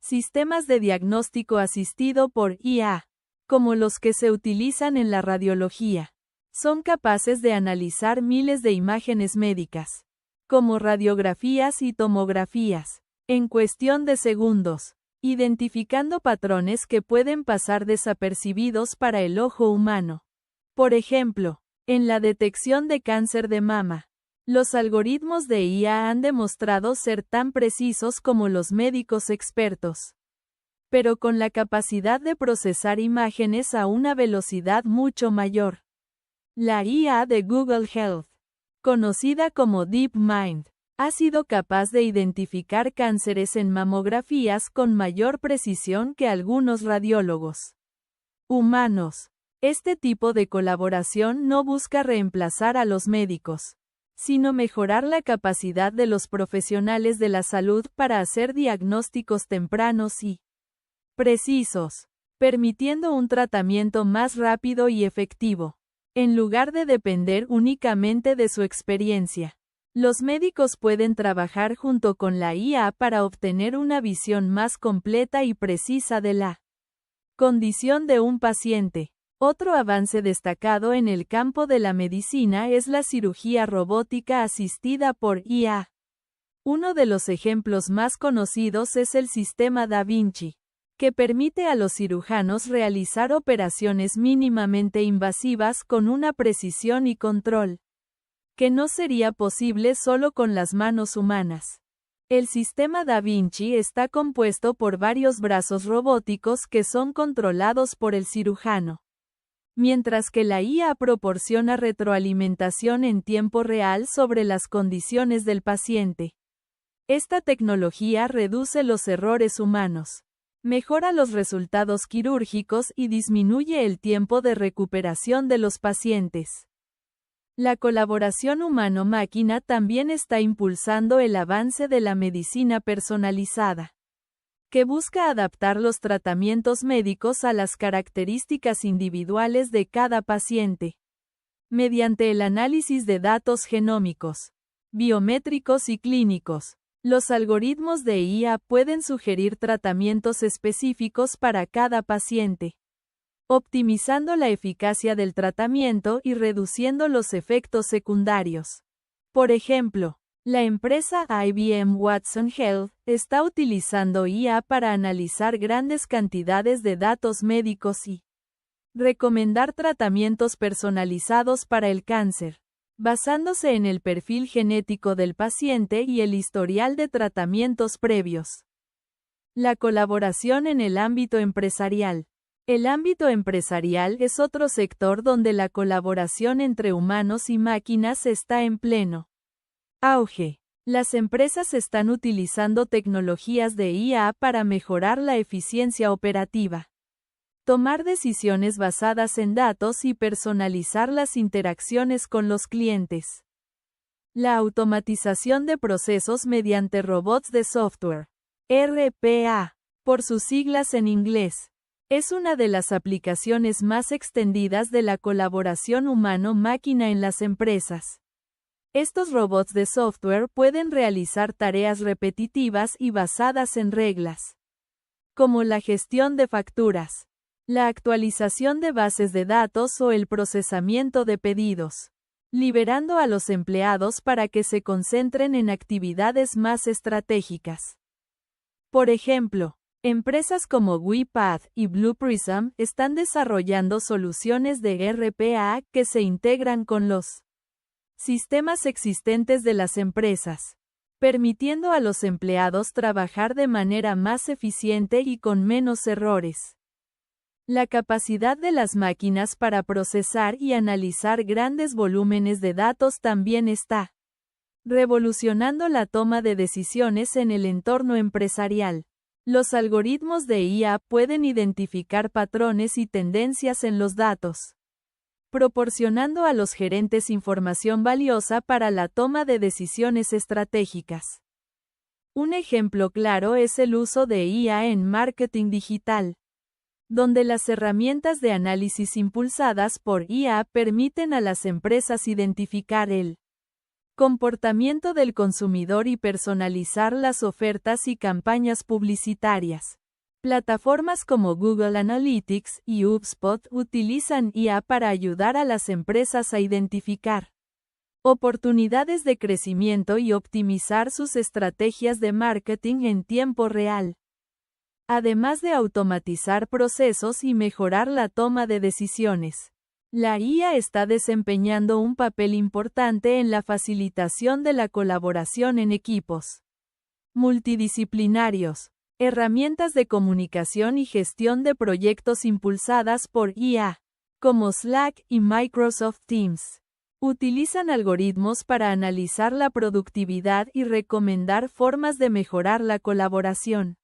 Sistemas de diagnóstico asistido por IA, como los que se utilizan en la radiología, son capaces de analizar miles de imágenes médicas, como radiografías y tomografías, en cuestión de segundos, identificando patrones que pueden pasar desapercibidos para el ojo humano. Por ejemplo, en la detección de cáncer de mama, Los algoritmos de IA han demostrado ser tan precisos como los médicos expertos, pero con la capacidad de procesar imágenes a una velocidad mucho mayor. La IA de Google Health, conocida como DeepMind, ha sido capaz de identificar cánceres en mamografías con mayor precisión que algunos radiólogos humanos. Este tipo de colaboración no busca reemplazar a los médicos, sino mejorar la capacidad de los profesionales de la salud para hacer diagnósticos tempranos y precisos, permitiendo un tratamiento más rápido y efectivo. En lugar de depender únicamente de su experiencia, los médicos pueden trabajar junto con la IA para obtener una visión más completa y precisa de la condición de un paciente. Otro avance destacado en el campo de la medicina es la cirugía robótica asistida por IA. Uno de los ejemplos más conocidos es el sistema Da Vinci, que permite a los cirujanos realizar operaciones mínimamente invasivas con una precisión y control que no sería posible solo con las manos humanas. El sistema Da Vinci está compuesto por varios brazos robóticos que son controlados por el cirujano, mientras que la IA proporciona retroalimentación en tiempo real sobre las condiciones del paciente. Esta tecnología reduce los errores humanos, mejora los resultados quirúrgicos y disminuye el tiempo de recuperación de los pacientes. La colaboración humano-máquina también está impulsando el avance de la medicina personalizada, que busca adaptar los tratamientos médicos a las características individuales de cada paciente, mediante el análisis de datos genómicos, biométricos y clínicos. Los algoritmos de IA pueden sugerir tratamientos específicos para cada paciente, optimizando la eficacia del tratamiento y reduciendo los efectos secundarios. Por ejemplo, la empresa IBM Watson Health está utilizando IA para analizar grandes cantidades de datos médicos y recomendar tratamientos personalizados para el cáncer, basándose en el perfil genético del paciente y el historial de tratamientos previos. La colaboración en el ámbito empresarial. El ámbito empresarial es otro sector donde la colaboración entre humanos y máquinas está en pleno auge. Las empresas están utilizando tecnologías de IA para mejorar la eficiencia operativa, tomar decisiones basadas en datos y personalizar las interacciones con los clientes. La automatización de procesos mediante robots de software, RPA, por sus siglas en inglés, es una de las aplicaciones más extendidas de la colaboración humano-máquina en las empresas. Estos robots de software pueden realizar tareas repetitivas y basadas en reglas, como la gestión de facturas, la actualización de bases de datos o el procesamiento de pedidos, liberando a los empleados para que se concentren en actividades más estratégicas. Por ejemplo, empresas como WePath y Blue Prism están desarrollando soluciones de RPA que se integran con los sistemas existentes de las empresas, permitiendo a los empleados trabajar de manera más eficiente y con menos errores. La capacidad de las máquinas para procesar y analizar grandes volúmenes de datos también está revolucionando la toma de decisiones en el entorno empresarial. Los algoritmos de IA pueden identificar patrones y tendencias en los datos, proporcionando a los gerentes información valiosa para la toma de decisiones estratégicas. Un ejemplo claro es el uso de IA en marketing digital, donde las herramientas de análisis impulsadas por IA permiten a las empresas identificar el comportamiento del consumidor y personalizar las ofertas y campañas publicitarias. Plataformas como Google Analytics y HubSpot utilizan IA para ayudar a las empresas a identificar oportunidades de crecimiento y optimizar sus estrategias de marketing en tiempo real, además de automatizar procesos y mejorar la toma de decisiones. La IA está desempeñando un papel importante en la facilitación de la colaboración en equipos multidisciplinarios, herramientas de comunicación y gestión de proyectos impulsadas por IA, como Slack y Microsoft Teams. Utilizan algoritmos para analizar la productividad y recomendar formas de mejorar la colaboración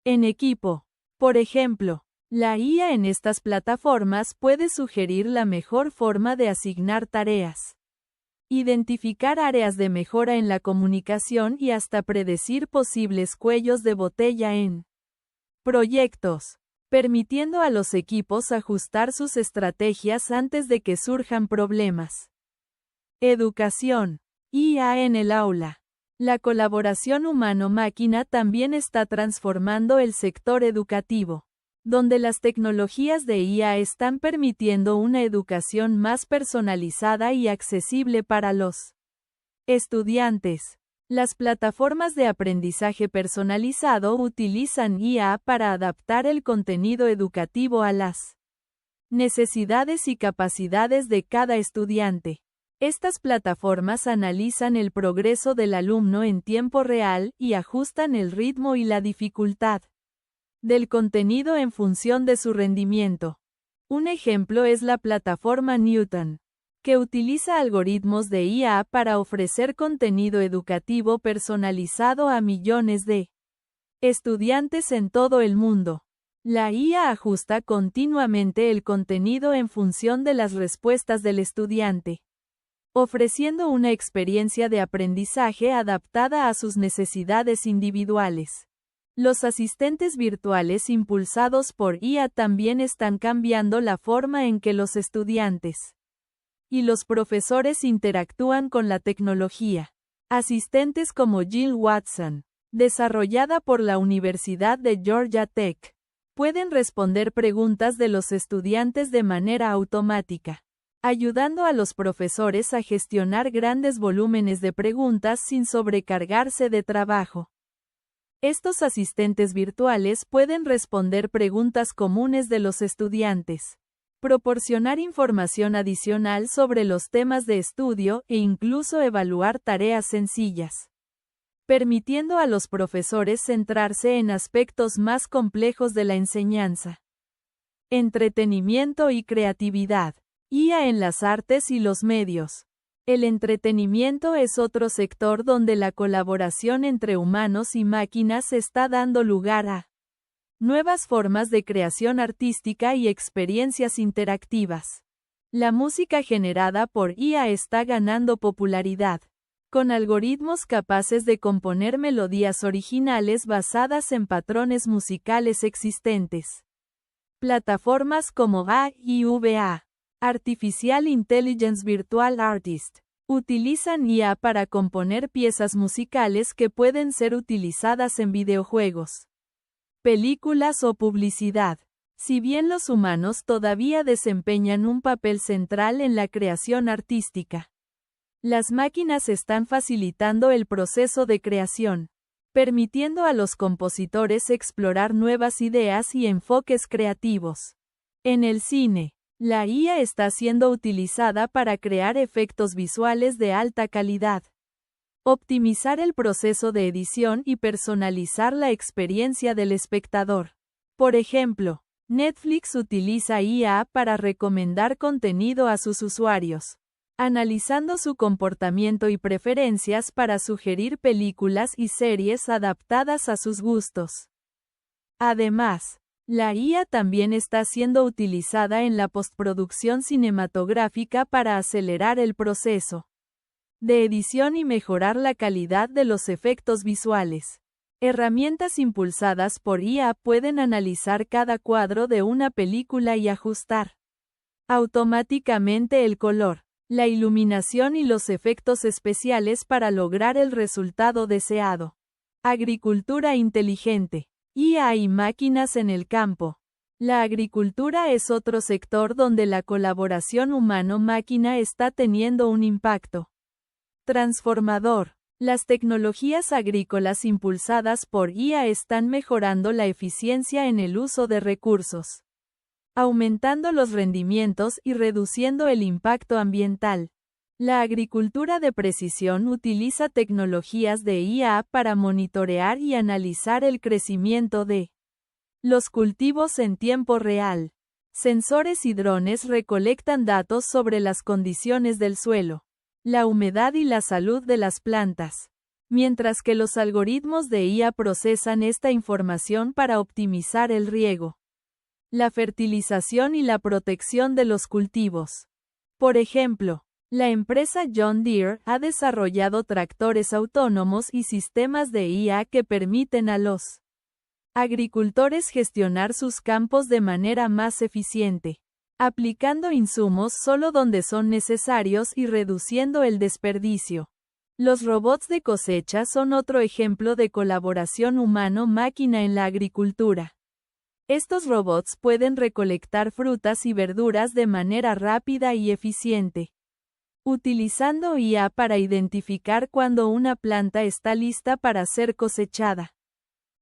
en equipo. Por ejemplo, la IA en estas plataformas puede sugerir la mejor forma de asignar tareas, identificar áreas de mejora en la comunicación y hasta predecir posibles cuellos de botella en proyectos, permitiendo a los equipos ajustar sus estrategias antes de que surjan problemas. Educación. IA en el aula. La colaboración humano-máquina también está transformando el sector educativo, donde las tecnologías de IA están permitiendo una educación más personalizada y accesible para los estudiantes. Las plataformas de aprendizaje personalizado utilizan IA para adaptar el contenido educativo a las necesidades y capacidades de cada estudiante. Estas plataformas analizan el progreso del alumno en tiempo real y ajustan el ritmo y la dificultad del contenido en función de su rendimiento. Un ejemplo es la plataforma Newton, que utiliza algoritmos de IA para ofrecer contenido educativo personalizado a millones de estudiantes en todo el mundo. La IA ajusta continuamente el contenido en función de las respuestas del estudiante, ofreciendo una experiencia de aprendizaje adaptada a sus necesidades individuales. Los asistentes virtuales impulsados por IA también están cambiando la forma en que los estudiantes y los profesores interactúan con la tecnología. Asistentes como Jill Watson, desarrollada por la Universidad de Georgia Tech, pueden responder preguntas de los estudiantes de manera automática, ayudando a los profesores a gestionar grandes volúmenes de preguntas sin sobrecargarse de trabajo. Estos asistentes virtuales pueden responder preguntas comunes de los estudiantes, proporcionar información adicional sobre los temas de estudio e incluso evaluar tareas sencillas, permitiendo a los profesores centrarse en aspectos más complejos de la enseñanza. Entretenimiento y creatividad. IA en las artes y los medios. El entretenimiento es otro sector donde la colaboración entre humanos y máquinas está dando lugar a nuevas formas de creación artística y experiencias interactivas. La música generada por IA está ganando popularidad, con algoritmos capaces de componer melodías originales basadas en patrones musicales existentes. Plataformas como AIVA, Artificial Intelligence Virtual Artist, utilizan IA para componer piezas musicales que pueden ser utilizadas en videojuegos, películas o publicidad. Si bien los humanos todavía desempeñan un papel central en la creación artística, las máquinas están facilitando el proceso de creación, permitiendo a los compositores explorar nuevas ideas y enfoques creativos. En el cine, la IA está siendo utilizada para crear efectos visuales de alta calidad, optimizar el proceso de edición y personalizar la experiencia del espectador. Por ejemplo, Netflix utiliza IA para recomendar contenido a sus usuarios, analizando su comportamiento y preferencias para sugerir películas y series adaptadas a sus gustos. Además, la IA también está siendo utilizada en la postproducción cinematográfica para acelerar el proceso de edición y mejorar la calidad de los efectos visuales. Herramientas impulsadas por IA pueden analizar cada cuadro de una película y ajustar automáticamente el color, la iluminación y los efectos especiales para lograr el resultado deseado. Agricultura inteligente. IA y máquinas en el campo. La agricultura es otro sector donde la colaboración humano-máquina está teniendo un impacto transformador. Las tecnologías agrícolas impulsadas por IA están mejorando la eficiencia en el uso de recursos, aumentando los rendimientos y reduciendo el impacto ambiental. La agricultura de precisión utiliza tecnologías de IA para monitorear y analizar el crecimiento de los cultivos en tiempo real. Sensores y drones recolectan datos sobre las condiciones del suelo, la humedad y la salud de las plantas, mientras que los algoritmos de IA procesan esta información para optimizar el riego, la fertilización y la protección de los cultivos. Por ejemplo, la empresa John Deere ha desarrollado tractores autónomos y sistemas de IA que permiten a los agricultores gestionar sus campos de manera más eficiente, aplicando insumos solo donde son necesarios y reduciendo el desperdicio. Los robots de cosecha son otro ejemplo de colaboración humano-máquina en la agricultura. Estos robots pueden recolectar frutas y verduras de manera rápida y eficiente, utilizando IA para identificar cuando una planta está lista para ser cosechada.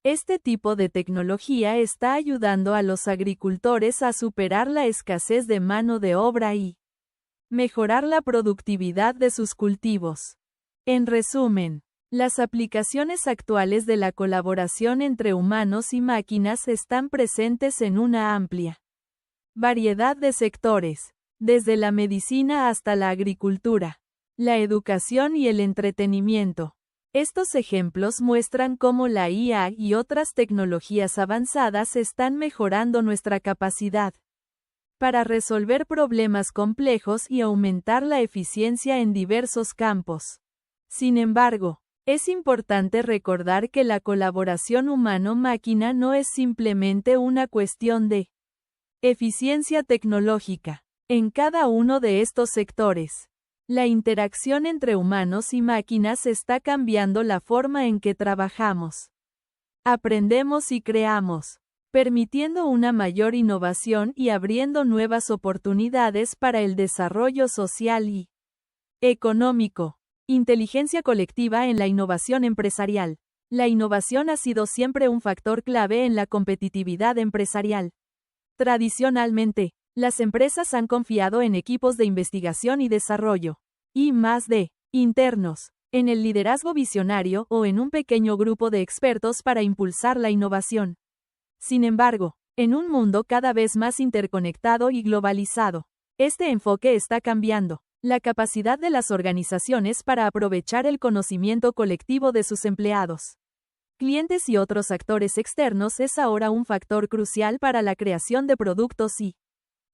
Este tipo de tecnología está ayudando a los agricultores a superar la escasez de mano de obra y mejorar la productividad de sus cultivos. En resumen, las aplicaciones actuales de la colaboración entre humanos y máquinas están presentes en una amplia variedad de sectores, desde la medicina hasta la agricultura, la educación y el entretenimiento. Estos ejemplos muestran cómo la IA y otras tecnologías avanzadas están mejorando nuestra capacidad para resolver problemas complejos y aumentar la eficiencia en diversos campos. Sin embargo, es importante recordar que la colaboración humano-máquina no es simplemente una cuestión de eficiencia tecnológica. En cada uno de estos sectores, la interacción entre humanos y máquinas está cambiando la forma en que trabajamos, aprendemos y creamos, permitiendo una mayor innovación y abriendo nuevas oportunidades para el desarrollo social y económico. Inteligencia colectiva en la innovación empresarial. La innovación ha sido siempre un factor clave en la competitividad empresarial. Tradicionalmente, las empresas han confiado en equipos de investigación y desarrollo, I+D, internos, en el liderazgo visionario o en un pequeño grupo de expertos para impulsar la innovación. Sin embargo, en un mundo cada vez más interconectado y globalizado, este enfoque está cambiando. La capacidad de las organizaciones para aprovechar el conocimiento colectivo de sus empleados, clientes y otros actores externos es ahora un factor crucial para la creación de productos y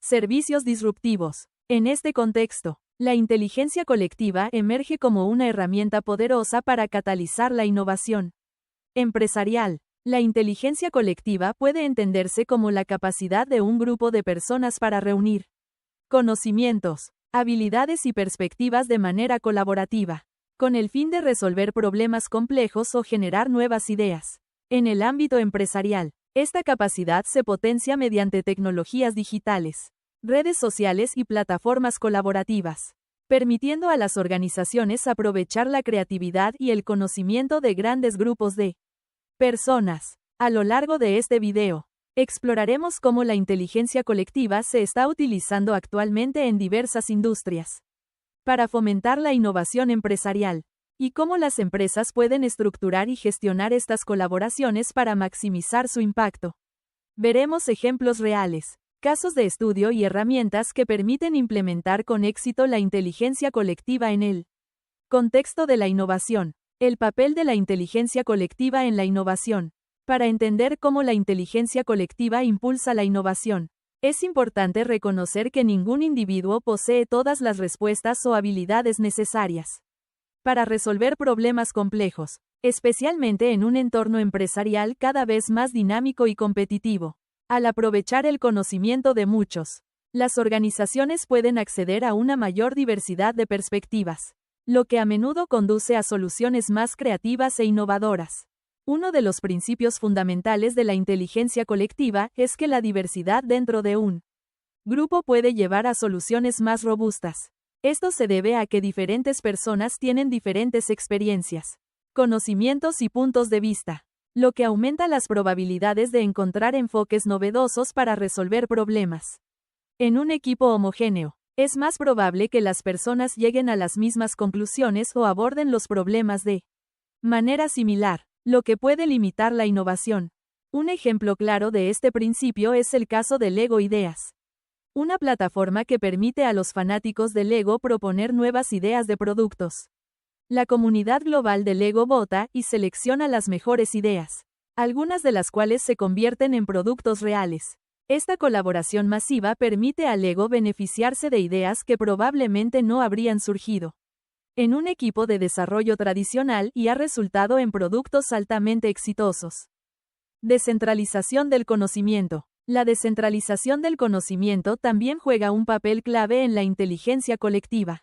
servicios disruptivos. En este contexto, la inteligencia colectiva emerge como una herramienta poderosa para catalizar la innovación empresarial. La inteligencia colectiva puede entenderse como la capacidad de un grupo de personas para reunir conocimientos, habilidades y perspectivas de manera colaborativa, con el fin de resolver problemas complejos o generar nuevas ideas. En el ámbito empresarial, esta capacidad se potencia mediante tecnologías digitales, redes sociales y plataformas colaborativas, permitiendo a las organizaciones aprovechar la creatividad y el conocimiento de grandes grupos de personas. A lo largo de este video, exploraremos cómo la inteligencia colectiva se está utilizando actualmente en diversas industrias para fomentar la innovación empresarial, y cómo las empresas pueden estructurar y gestionar estas colaboraciones para maximizar su impacto. Veremos ejemplos reales, casos de estudio y herramientas que permiten implementar con éxito la inteligencia colectiva en el contexto de la innovación. El papel de la inteligencia colectiva en la innovación. Para entender cómo la inteligencia colectiva impulsa la innovación, es importante reconocer que ningún individuo posee todas las respuestas o habilidades necesarias para resolver problemas complejos, especialmente en un entorno empresarial cada vez más dinámico y competitivo. Al aprovechar el conocimiento de muchos, las organizaciones pueden acceder a una mayor diversidad de perspectivas, lo que a menudo conduce a soluciones más creativas e innovadoras. Uno de los principios fundamentales de la inteligencia colectiva es que la diversidad dentro de un grupo puede llevar a soluciones más robustas. Esto se debe a que diferentes personas tienen diferentes experiencias, conocimientos y puntos de vista. lo que aumenta las probabilidades de encontrar enfoques novedosos para resolver problemas. En un equipo homogéneo, es más probable que las personas lleguen a las mismas conclusiones o aborden los problemas de manera similar, lo que puede limitar la innovación. Un ejemplo claro de este principio es el caso de Lego Ideas, una plataforma que permite a los fanáticos de Lego proponer nuevas ideas de productos. La comunidad global de Lego vota y selecciona las mejores ideas, algunas de las cuales se convierten en productos reales. Esta colaboración masiva permite a Lego beneficiarse de ideas que probablemente no habrían surgido en un equipo de desarrollo tradicional y ha resultado en productos altamente exitosos. Descentralización del conocimiento. La descentralización del conocimiento también juega un papel clave en la inteligencia colectiva.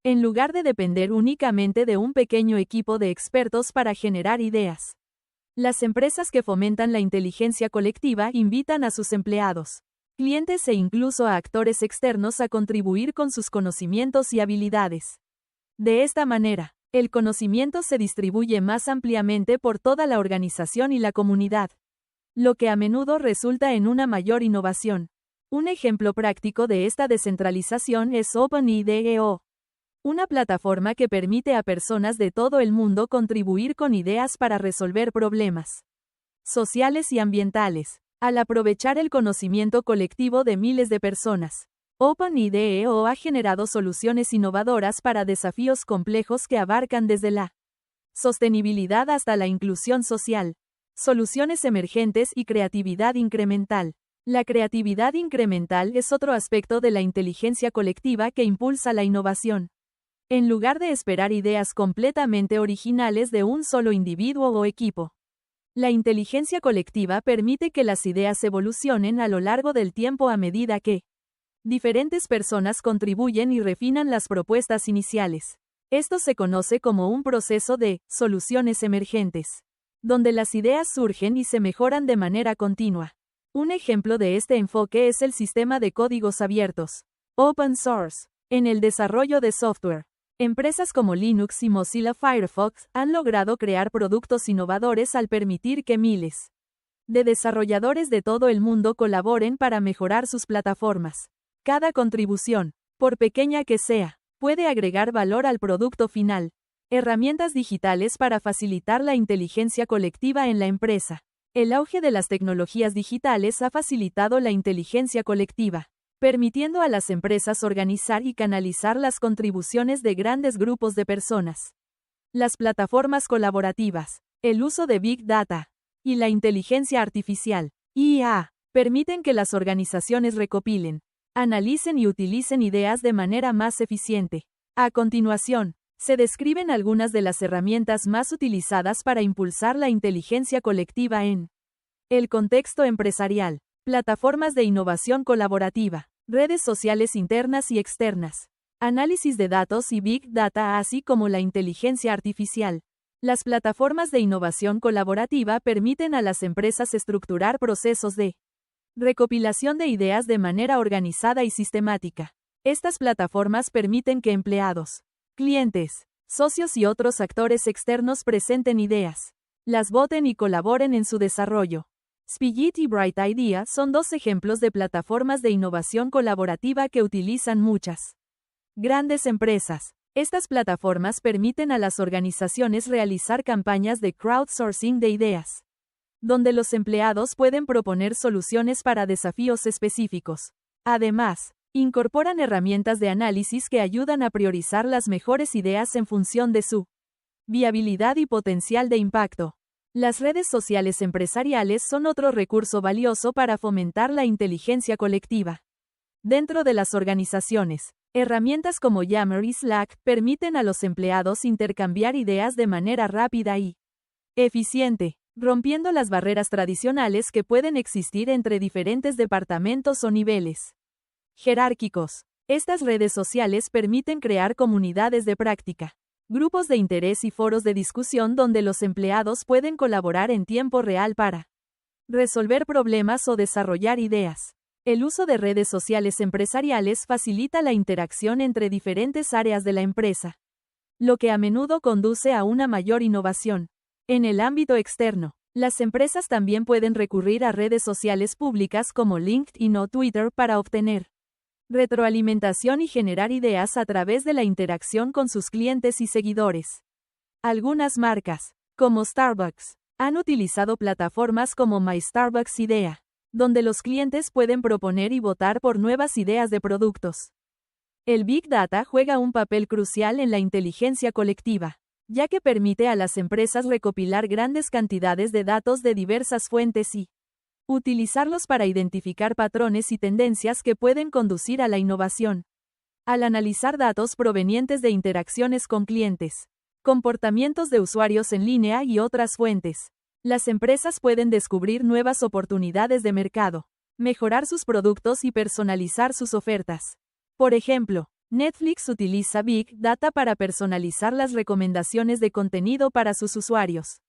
En lugar de depender únicamente de un pequeño equipo de expertos para generar ideas, las empresas que fomentan la inteligencia colectiva invitan a sus empleados, clientes e incluso a actores externos a contribuir con sus conocimientos y habilidades. De esta manera, el conocimiento se distribuye más ampliamente por toda la organización y la comunidad, lo que a menudo resulta en una mayor innovación. Un ejemplo práctico de esta descentralización es OpenIDEO, una plataforma que permite a personas de todo el mundo contribuir con ideas para resolver problemas sociales y ambientales. Al aprovechar el conocimiento colectivo de miles de personas, OpenIDEO ha generado soluciones innovadoras para desafíos complejos que abarcan desde la sostenibilidad hasta la inclusión social, soluciones emergentes y creatividad incremental. La creatividad incremental es otro aspecto de la inteligencia colectiva que impulsa la innovación. En lugar de esperar ideas completamente originales de un solo individuo o equipo, la inteligencia colectiva permite que las ideas evolucionen a lo largo del tiempo a medida que diferentes personas contribuyen y refinan las propuestas iniciales. Esto se conoce como un proceso de soluciones emergentes, donde las ideas surgen y se mejoran de manera continua. Un ejemplo de este enfoque es el sistema de códigos abiertos, open source, en el desarrollo de software. Empresas como Linux y Mozilla Firefox han logrado crear productos innovadores al permitir que miles de desarrolladores de todo el mundo colaboren para mejorar sus plataformas. Cada contribución, por pequeña que sea, puede agregar valor al producto final. Herramientas digitales para facilitar la inteligencia colectiva en la empresa. El auge de las tecnologías digitales ha facilitado la inteligencia colectiva, permitiendo a las empresas organizar y canalizar las contribuciones de grandes grupos de personas. Las plataformas colaborativas, el uso de Big Data y la inteligencia artificial, IA, permiten que las organizaciones recopilen, analicen y utilicen ideas de manera más eficiente. A continuación, se describen algunas de las herramientas más utilizadas para impulsar la inteligencia colectiva en el contexto empresarial. Plataformas de innovación colaborativa, redes sociales internas y externas, análisis de datos y Big Data, así como la inteligencia artificial. Las plataformas de innovación colaborativa permiten a las empresas estructurar procesos de recopilación de ideas de manera organizada y sistemática. Estas plataformas permiten que empleados, clientes, socios y otros actores externos presenten ideas, las voten y colaboren en su desarrollo. Spigot y Bright Idea son dos ejemplos de plataformas de innovación colaborativa que utilizan muchas grandes empresas. Estas plataformas permiten a las organizaciones realizar campañas de crowdsourcing de ideas, donde los empleados pueden proponer soluciones para desafíos específicos. Además, incorporan herramientas de análisis que ayudan a priorizar las mejores ideas en función de su viabilidad y potencial de impacto. Las redes sociales empresariales son otro recurso valioso para fomentar la inteligencia colectiva. Dentro de las organizaciones, herramientas como Yammer y Slack permiten a los empleados intercambiar ideas de manera rápida y eficiente, rompiendo las barreras tradicionales que pueden existir entre diferentes departamentos o niveles jerárquicos. Estas redes sociales permiten crear comunidades de práctica, grupos de interés y foros de discusión donde los empleados pueden colaborar en tiempo real para resolver problemas o desarrollar ideas. El uso de redes sociales empresariales facilita la interacción entre diferentes áreas de la empresa, lo que a menudo conduce a una mayor innovación. En el ámbito externo, Las empresas también pueden recurrir a redes sociales públicas como LinkedIn o Twitter para obtener retroalimentación y generar ideas a través de la interacción con sus clientes y seguidores. Algunas marcas, como Starbucks, han utilizado plataformas como My Starbucks Idea, donde los clientes pueden proponer y votar por nuevas ideas de productos. El Big Data juega un papel crucial en la inteligencia colectiva, ya que permite a las empresas recopilar grandes cantidades de datos de diversas fuentes y utilizarlos para identificar patrones y tendencias que pueden conducir a la innovación. Al analizar datos provenientes de interacciones con clientes, comportamientos de usuarios en línea y otras fuentes, las empresas pueden descubrir nuevas oportunidades de mercado, mejorar sus productos y personalizar sus ofertas. Por ejemplo, Netflix utiliza Big Data para personalizar las recomendaciones de contenido para sus usuarios,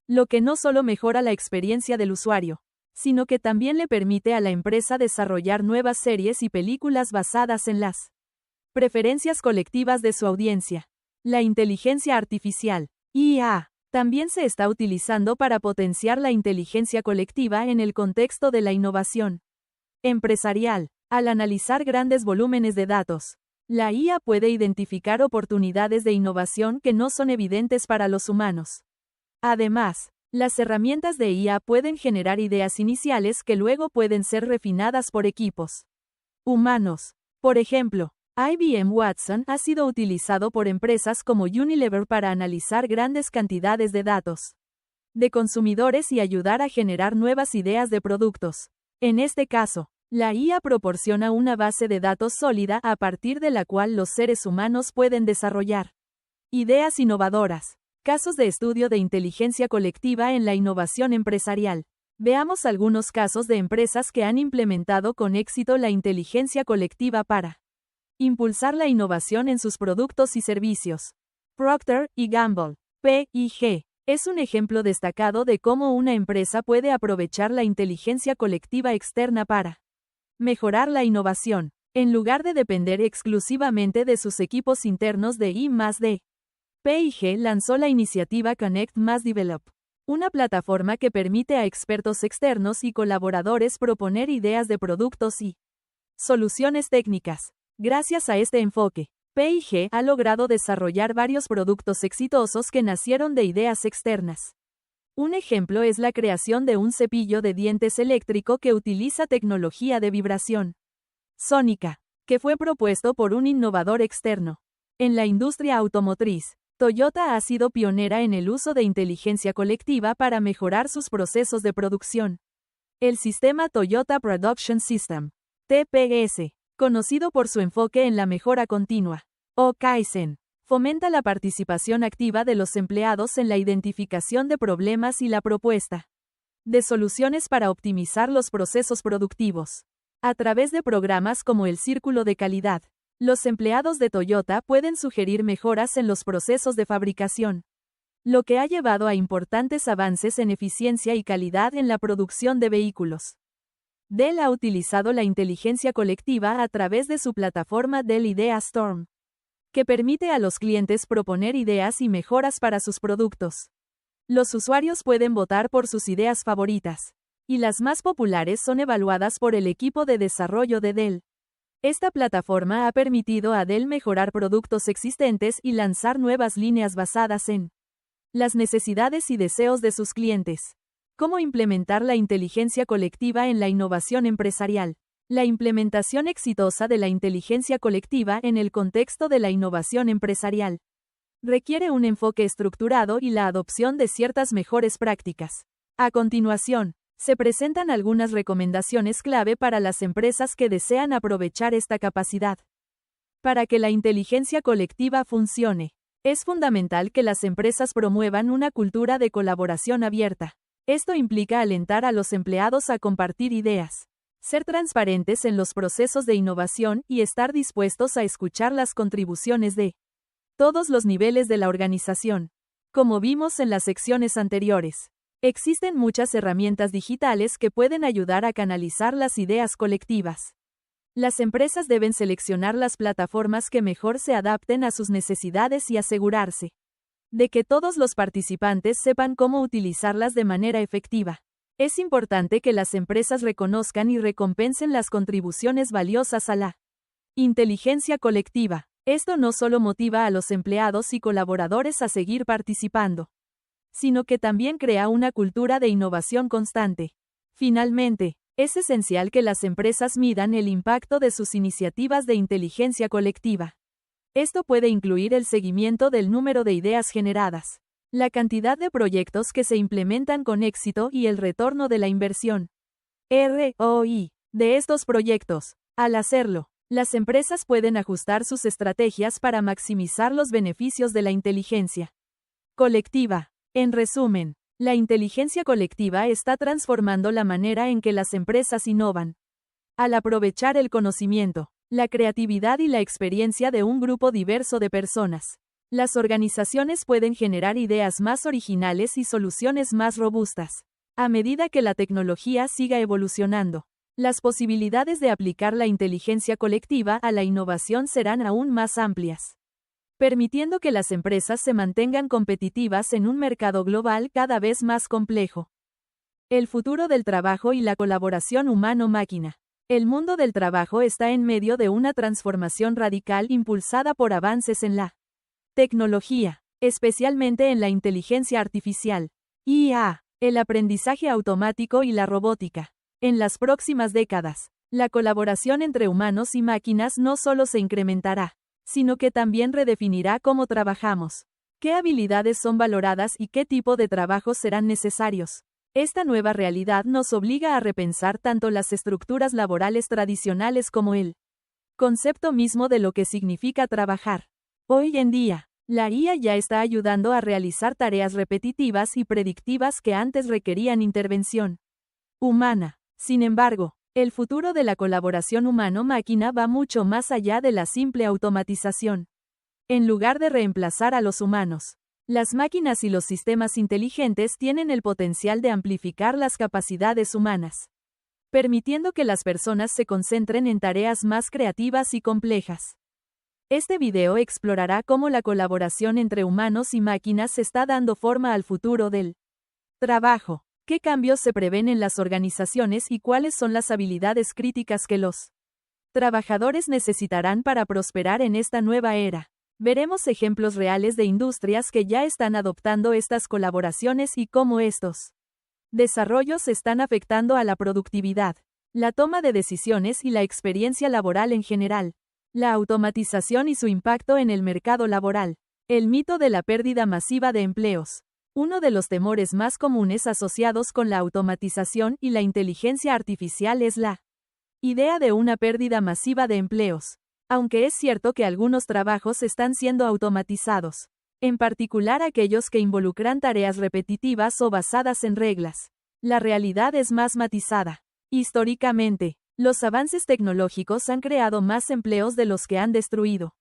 lo que no solo mejora la experiencia del usuario, sino que también le permite a la empresa desarrollar nuevas series y películas basadas en las preferencias colectivas de su audiencia. La inteligencia artificial, IA, también se está utilizando para potenciar la inteligencia colectiva en el contexto de la innovación empresarial. Al analizar grandes volúmenes de datos, la IA puede identificar oportunidades de innovación que no son evidentes para los humanos. Además, las herramientas de IA pueden generar ideas iniciales que luego pueden ser refinadas por equipos humanos. Por ejemplo, IBM Watson ha sido utilizado por empresas como Unilever para analizar grandes cantidades de datos de consumidores y ayudar a generar nuevas ideas de productos. En este caso, la IA proporciona una base de datos sólida a partir de la cual los seres humanos pueden desarrollar ideas innovadoras. Casos de estudio de inteligencia colectiva en la innovación empresarial. Veamos algunos casos de empresas que han implementado con éxito la inteligencia colectiva para impulsar la innovación en sus productos y servicios. Procter y Gamble, P&G, es un ejemplo destacado de cómo una empresa puede aprovechar la inteligencia colectiva externa para mejorar la innovación, en lugar de depender exclusivamente de sus equipos internos de I+D. P&G lanzó la iniciativa Connect + Develop, una plataforma que permite a expertos externos y colaboradores proponer ideas de productos y soluciones técnicas. Gracias a este enfoque, P&G ha logrado desarrollar varios productos exitosos que nacieron de ideas externas. Un ejemplo es la creación de un cepillo de dientes eléctrico que utiliza tecnología de vibración sónica, que fue propuesto por un innovador externo. En la industria automotriz, Toyota ha sido pionera en el uso de inteligencia colectiva para mejorar sus procesos de producción. El sistema Toyota Production System, TPS, conocido por su enfoque en la mejora continua, o Kaizen, fomenta la participación activa de los empleados en la identificación de problemas y la propuesta de soluciones para optimizar los procesos productivos. A través de programas como el Círculo de Calidad, los empleados de Toyota pueden sugerir mejoras en los procesos de fabricación, lo que ha llevado a importantes avances en eficiencia y calidad en la producción de vehículos. Dell ha utilizado la inteligencia colectiva a través de su plataforma Dell Idea Storm, que permite a los clientes proponer ideas y mejoras para sus productos. Los usuarios pueden votar por sus ideas favoritas, y las más populares son evaluadas por el equipo de desarrollo de Dell. Esta plataforma ha permitido a Dell mejorar productos existentes y lanzar nuevas líneas basadas en las necesidades y deseos de sus clientes. ¿Cómo implementar la inteligencia colectiva en la innovación empresarial? La implementación exitosa de la inteligencia colectiva en el contexto de la innovación empresarial requiere un enfoque estructurado y la adopción de ciertas mejores prácticas. A continuación, se presentan algunas recomendaciones clave para las empresas que desean aprovechar esta capacidad. Para que la inteligencia colectiva funcione, es fundamental que las empresas promuevan una cultura de colaboración abierta. Esto implica alentar a los empleados a compartir ideas, ser transparentes en los procesos de innovación y estar dispuestos a escuchar las contribuciones de todos los niveles de la organización. Como vimos en las secciones anteriores, existen muchas herramientas digitales que pueden ayudar a canalizar las ideas colectivas. Las empresas deben seleccionar las plataformas que mejor se adapten a sus necesidades y asegurarse de que todos los participantes sepan cómo utilizarlas de manera efectiva. Es importante que las empresas reconozcan y recompensen las contribuciones valiosas a la inteligencia colectiva. Esto no solo motiva a los empleados y colaboradores a seguir participando, sino que también crea una cultura de innovación constante. Finalmente, es esencial que las empresas midan el impacto de sus iniciativas de inteligencia colectiva. Esto puede incluir el seguimiento del número de ideas generadas, la cantidad de proyectos que se implementan con éxito y el retorno de la inversión ROI de estos proyectos. Al hacerlo, las empresas pueden ajustar sus estrategias para maximizar los beneficios de la inteligencia colectiva. En resumen, la inteligencia colectiva está transformando la manera en que las empresas innovan. Al aprovechar el conocimiento, la creatividad y la experiencia de un grupo diverso de personas, las organizaciones pueden generar ideas más originales y soluciones más robustas. A medida que la tecnología siga evolucionando, las posibilidades de aplicar la inteligencia colectiva a la innovación serán aún más amplias, permitiendo que las empresas se mantengan competitivas en un mercado global cada vez más complejo. El futuro del trabajo y la colaboración humano-máquina. El mundo del trabajo está en medio de una transformación radical impulsada por avances en la tecnología, especialmente en la inteligencia artificial, IA, el aprendizaje automático y la robótica. En las próximas décadas, la colaboración entre humanos y máquinas no solo se incrementará, sino que también redefinirá cómo trabajamos, qué habilidades son valoradas y qué tipo de trabajos serán necesarios. Esta nueva realidad nos obliga a repensar tanto las estructuras laborales tradicionales como el concepto mismo de lo que significa trabajar. Hoy en día, la IA ya está ayudando a realizar tareas repetitivas y predictivas que antes requerían intervención humana. Sin embargo, el futuro de la colaboración humano-máquina va mucho más allá de la simple automatización. En lugar de reemplazar a los humanos, las máquinas y los sistemas inteligentes tienen el potencial de amplificar las capacidades humanas, permitiendo que las personas se concentren en tareas más creativas y complejas. Este video explorará cómo la colaboración entre humanos y máquinas está dando forma al futuro del trabajo. ¿Qué cambios se prevén en las organizaciones y cuáles son las habilidades críticas que los trabajadores necesitarán para prosperar en esta nueva era? Veremos ejemplos reales de industrias que ya están adoptando estas colaboraciones y cómo estos desarrollos están afectando a la productividad, la toma de decisiones y la experiencia laboral en general. La automatización y su impacto en el mercado laboral. El mito de la pérdida masiva de empleos. Uno de los temores más comunes asociados con la automatización y la inteligencia artificial es la idea de una pérdida masiva de empleos. Aunque es cierto que algunos trabajos están siendo automatizados, en particular aquellos que involucran tareas repetitivas o basadas en reglas, la realidad es más matizada. Históricamente, los avances tecnológicos han creado más empleos de los que han destruido.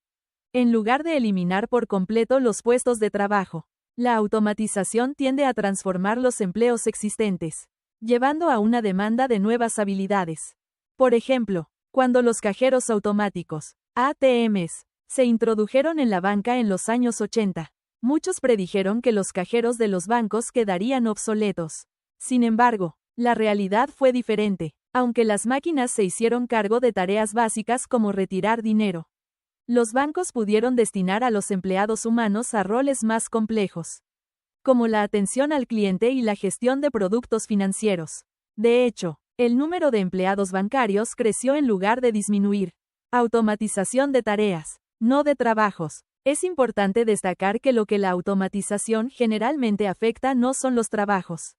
En lugar de eliminar por completo los puestos de trabajo, la automatización tiende a transformar los empleos existentes, llevando a una demanda de nuevas habilidades. Por ejemplo, cuando los cajeros automáticos, ATMs, se introdujeron en la banca en los años 80, muchos predijeron que los cajeros de los bancos quedarían obsoletos. Sin embargo, la realidad fue diferente. Aunque las máquinas se hicieron cargo de tareas básicas como retirar dinero, los bancos pudieron destinar a los empleados humanos a roles más complejos, como la atención al cliente y la gestión de productos financieros. De hecho, el número de empleados bancarios creció en lugar de disminuir. Automatización de tareas, no de trabajos. Es importante destacar que lo que la automatización generalmente afecta no son los trabajos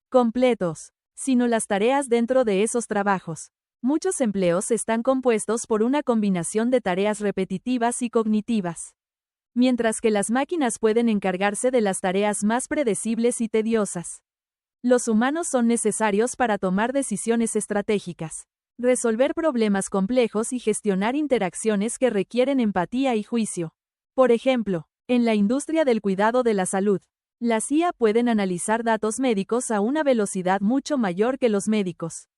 completos, sino las tareas dentro de esos trabajos. Muchos empleos están compuestos por una combinación de tareas repetitivas y cognitivas, mientras que las máquinas pueden encargarse de las tareas más predecibles y tediosas. Los humanos son necesarios para tomar decisiones estratégicas, resolver problemas complejos y gestionar interacciones que requieren empatía y juicio. Por ejemplo, en la industria del cuidado de la salud, las IA pueden analizar datos médicos a una velocidad mucho mayor que los médicos,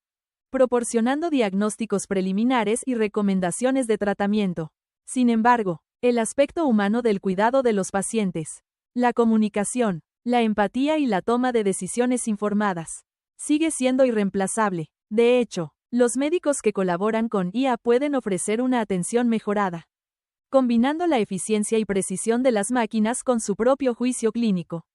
proporcionando diagnósticos preliminares y recomendaciones de tratamiento. Sin embargo, el aspecto humano del cuidado de los pacientes La comunicación, la empatía y la toma de decisiones informadas. Sigue siendo irreemplazable. De hecho, los médicos que colaboran con IA pueden ofrecer una atención mejorada, combinando la eficiencia y precisión de las máquinas con su propio juicio clínico.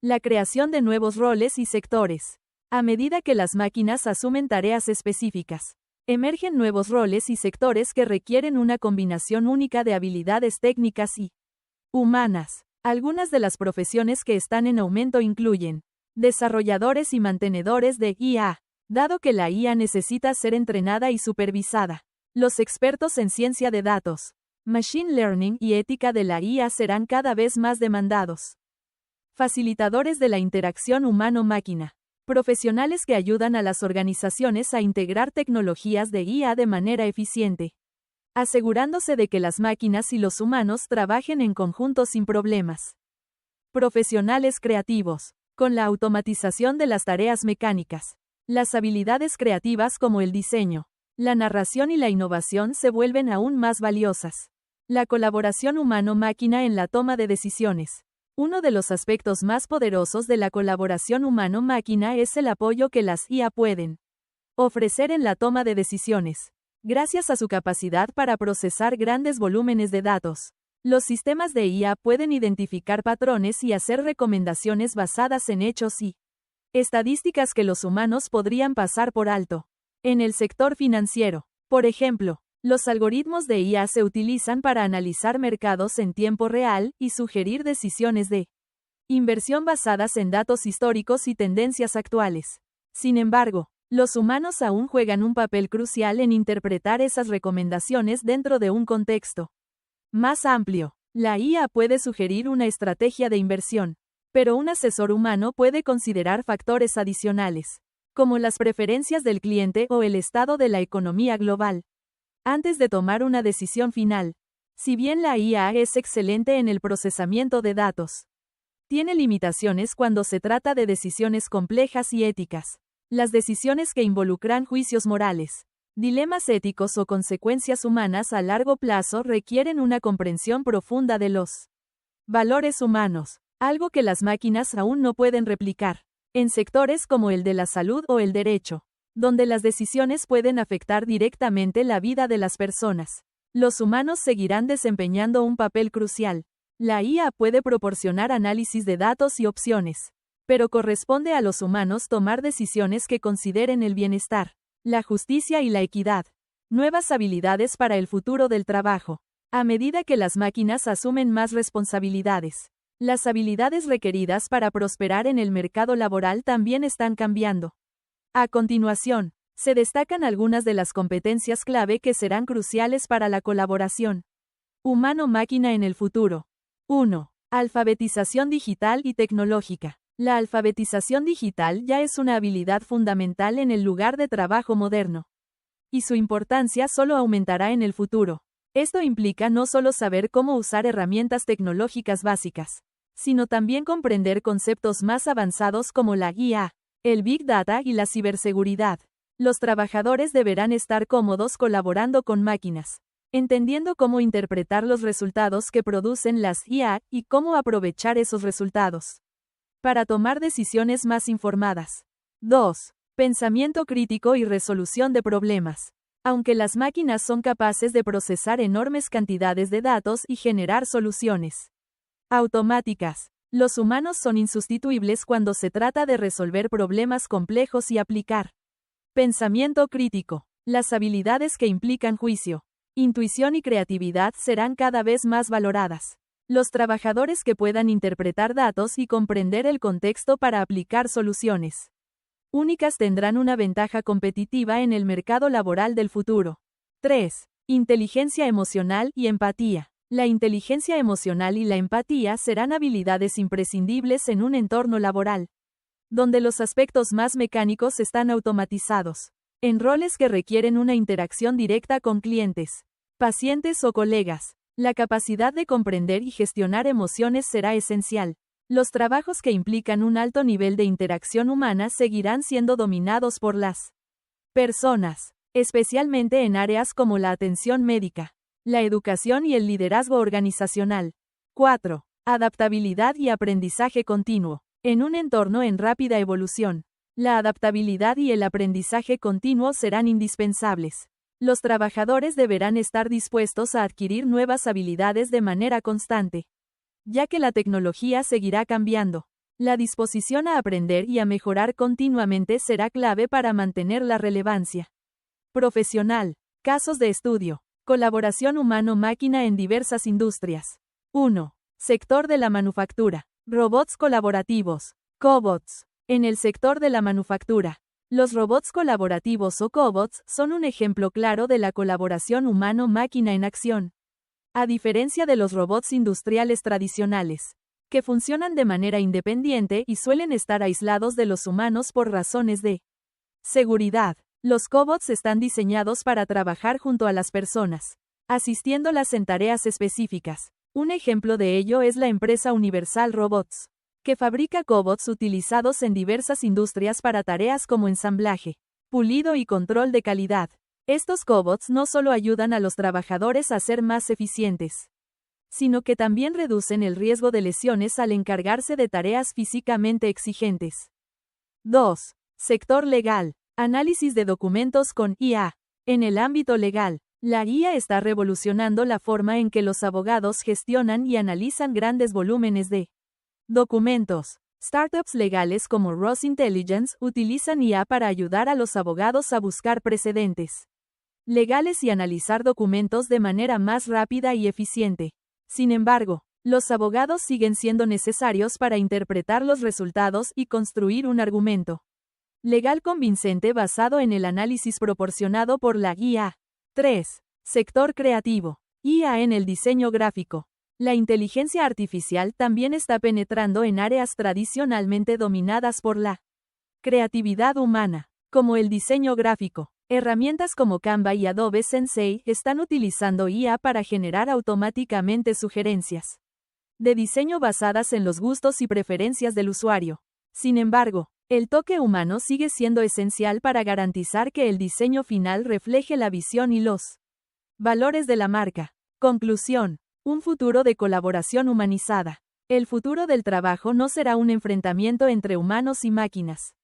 La creación de nuevos roles y sectores. A medida que las máquinas asumen tareas específicas, emergen nuevos roles y sectores que requieren una combinación única de habilidades técnicas y humanas. Algunas de las profesiones que están en aumento incluyen desarrolladores y mantenedores de IA, dado que la IA necesita ser entrenada y supervisada. Los expertos en ciencia de datos, machine learning y ética de la IA serán cada vez más demandados. Facilitadores de la interacción humano-máquina. Profesionales que ayudan a las organizaciones a integrar tecnologías de IA de manera eficiente, asegurándose de que las máquinas y los humanos trabajen en conjunto sin problemas. Profesionales creativos. Con la automatización de las tareas mecánicas, las habilidades creativas como el diseño, la narración y la innovación se vuelven aún más valiosas. La colaboración humano-máquina en la toma de decisiones. Uno de los aspectos más poderosos de la colaboración humano-máquina es el apoyo que las IA pueden ofrecer en la toma de decisiones. Gracias a su capacidad para procesar grandes volúmenes de datos, los sistemas de IA pueden identificar patrones y hacer recomendaciones basadas en hechos y estadísticas que los humanos podrían pasar por alto. En el sector financiero, por ejemplo, los algoritmos de IA se utilizan para analizar mercados en tiempo real y sugerir decisiones de inversión basadas en datos históricos y tendencias actuales. Sin embargo, los humanos aún juegan un papel crucial en interpretar esas recomendaciones dentro de un contexto más amplio. La IA puede sugerir una estrategia de inversión, pero un asesor humano puede considerar factores adicionales, como las preferencias del cliente o el estado de la economía global, antes de tomar una decisión final. Si bien la IA es excelente en el procesamiento de datos, tiene limitaciones cuando se trata de decisiones complejas y éticas. Las decisiones que involucran juicios morales, dilemas éticos o consecuencias humanas a largo plazo requieren una comprensión profunda de los valores humanos, algo que las máquinas aún no pueden replicar. En sectores como el de la salud o el derecho, donde las decisiones pueden afectar directamente la vida de las personas, los humanos seguirán desempeñando un papel crucial. La IA puede proporcionar análisis de datos y opciones, pero corresponde a los humanos tomar decisiones que consideren el bienestar, la justicia y la equidad. Nuevas habilidades para el futuro del trabajo. A medida que las máquinas asumen más responsabilidades, las habilidades requeridas para prosperar en el mercado laboral también están cambiando. A continuación, se destacan algunas de las competencias clave que serán cruciales para la colaboración humano-máquina en el futuro. 1. Alfabetización digital y tecnológica. La alfabetización digital ya es una habilidad fundamental en el lugar de trabajo moderno, y su importancia solo aumentará en el futuro. Esto implica no solo saber cómo usar herramientas tecnológicas básicas, sino también comprender conceptos más avanzados como la IA, el Big Data y la ciberseguridad. Los trabajadores deberán estar cómodos colaborando con máquinas, entendiendo cómo interpretar los resultados que producen las IA y cómo aprovechar esos resultados para tomar decisiones más informadas. 2. Pensamiento crítico y resolución de problemas. Aunque las máquinas son capaces de procesar enormes cantidades de datos y generar soluciones automáticas, los humanos son insustituibles cuando se trata de resolver problemas complejos y aplicar pensamiento crítico. Las habilidades que implican juicio, intuición y creatividad serán cada vez más valoradas. Los trabajadores que puedan interpretar datos y comprender el contexto para aplicar soluciones únicas tendrán una ventaja competitiva en el mercado laboral del futuro. 3. Inteligencia emocional y empatía. La inteligencia emocional y la empatía serán habilidades imprescindibles en un entorno laboral, donde los aspectos más mecánicos están automatizados. En roles que requieren una interacción directa con clientes, pacientes o colegas, la capacidad de comprender y gestionar emociones será esencial. Los trabajos que implican un alto nivel de interacción humana seguirán siendo dominados por las personas, especialmente en áreas como la atención médica, la educación y el liderazgo organizacional. 4. Adaptabilidad y aprendizaje continuo. En un entorno en rápida evolución, la adaptabilidad y el aprendizaje continuo serán indispensables. Los trabajadores deberán estar dispuestos a adquirir nuevas habilidades de manera constante, ya que la tecnología seguirá cambiando. La disposición a aprender y a mejorar continuamente será clave para mantener la relevancia profesional. Casos de estudio. Colaboración humano-máquina en diversas industrias. 1. Sector de la manufactura. Robots colaborativos. Cobots. En el sector de la manufactura, los robots colaborativos o cobots son un ejemplo claro de la colaboración humano-máquina en acción. A diferencia de los robots industriales tradicionales, que funcionan de manera independiente y suelen estar aislados de los humanos por razones de seguridad, los cobots están diseñados para trabajar junto a las personas, asistiéndolas en tareas específicas. Un ejemplo de ello es la empresa Universal Robots, que fabrica cobots utilizados en diversas industrias para tareas como ensamblaje, pulido y control de calidad. Estos cobots no solo ayudan a los trabajadores a ser más eficientes, sino que también reducen el riesgo de lesiones al encargarse de tareas físicamente exigentes. 2. Sector legal. Análisis de documentos con IA. En el ámbito legal, la IA está revolucionando la forma en que los abogados gestionan y analizan grandes volúmenes de documentos. Startups legales como Ross Intelligence utilizan IA para ayudar a los abogados a buscar precedentes legales y analizar documentos de manera más rápida y eficiente. Sin embargo, los abogados siguen siendo necesarios para interpretar los resultados y construir un argumento legal convincente basado en el análisis proporcionado por la IA. 3. Sector creativo. IA en el diseño gráfico. La inteligencia artificial también está penetrando en áreas tradicionalmente dominadas por la creatividad humana, como el diseño gráfico. Herramientas como Canva y Adobe Sensei están utilizando IA para generar automáticamente sugerencias de diseño basadas en los gustos y preferencias del usuario. Sin embargo, el toque humano sigue siendo esencial para garantizar que el diseño final refleje la visión y los valores de la marca. Conclusión. Un futuro de colaboración humanizada. El futuro del trabajo no será un enfrentamiento entre humanos y máquinas,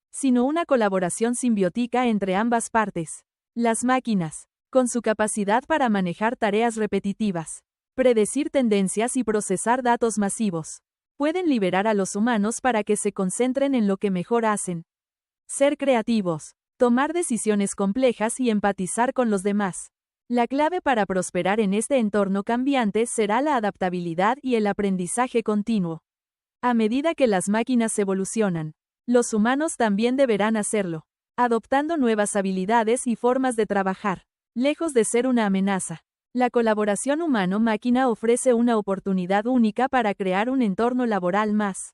sino una colaboración simbiótica entre ambas partes. Las máquinas, con su capacidad para manejar tareas repetitivas, predecir tendencias y procesar datos masivos, pueden liberar a los humanos para que se concentren en lo que mejor hacen. Ser creativos, tomar decisiones complejas y empatizar con los demás. La clave para prosperar en este entorno cambiante será la adaptabilidad y el aprendizaje continuo. A medida que las máquinas evolucionan, los humanos también deberán hacerlo, adoptando nuevas habilidades y formas de trabajar. Lejos de ser una amenaza, la colaboración humano-máquina ofrece una oportunidad única para crear un entorno laboral más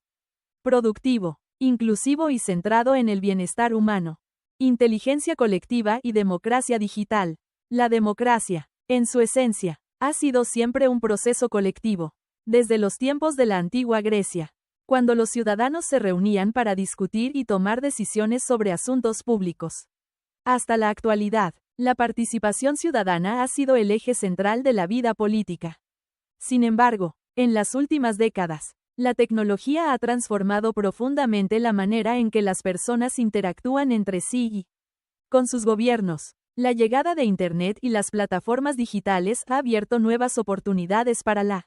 productivo, inclusivo y centrado en el bienestar humano. Inteligencia colectiva y democracia digital. La democracia, en su esencia, ha sido siempre un proceso colectivo. Desde los tiempos de la antigua Grecia, cuando los ciudadanos se reunían para discutir y tomar decisiones sobre asuntos públicos, hasta la actualidad, la participación ciudadana ha sido el eje central de la vida política. Sin embargo, en las últimas décadas, la tecnología ha transformado profundamente la manera en que las personas interactúan entre sí y con sus gobiernos. La llegada de Internet y las plataformas digitales ha abierto nuevas oportunidades para la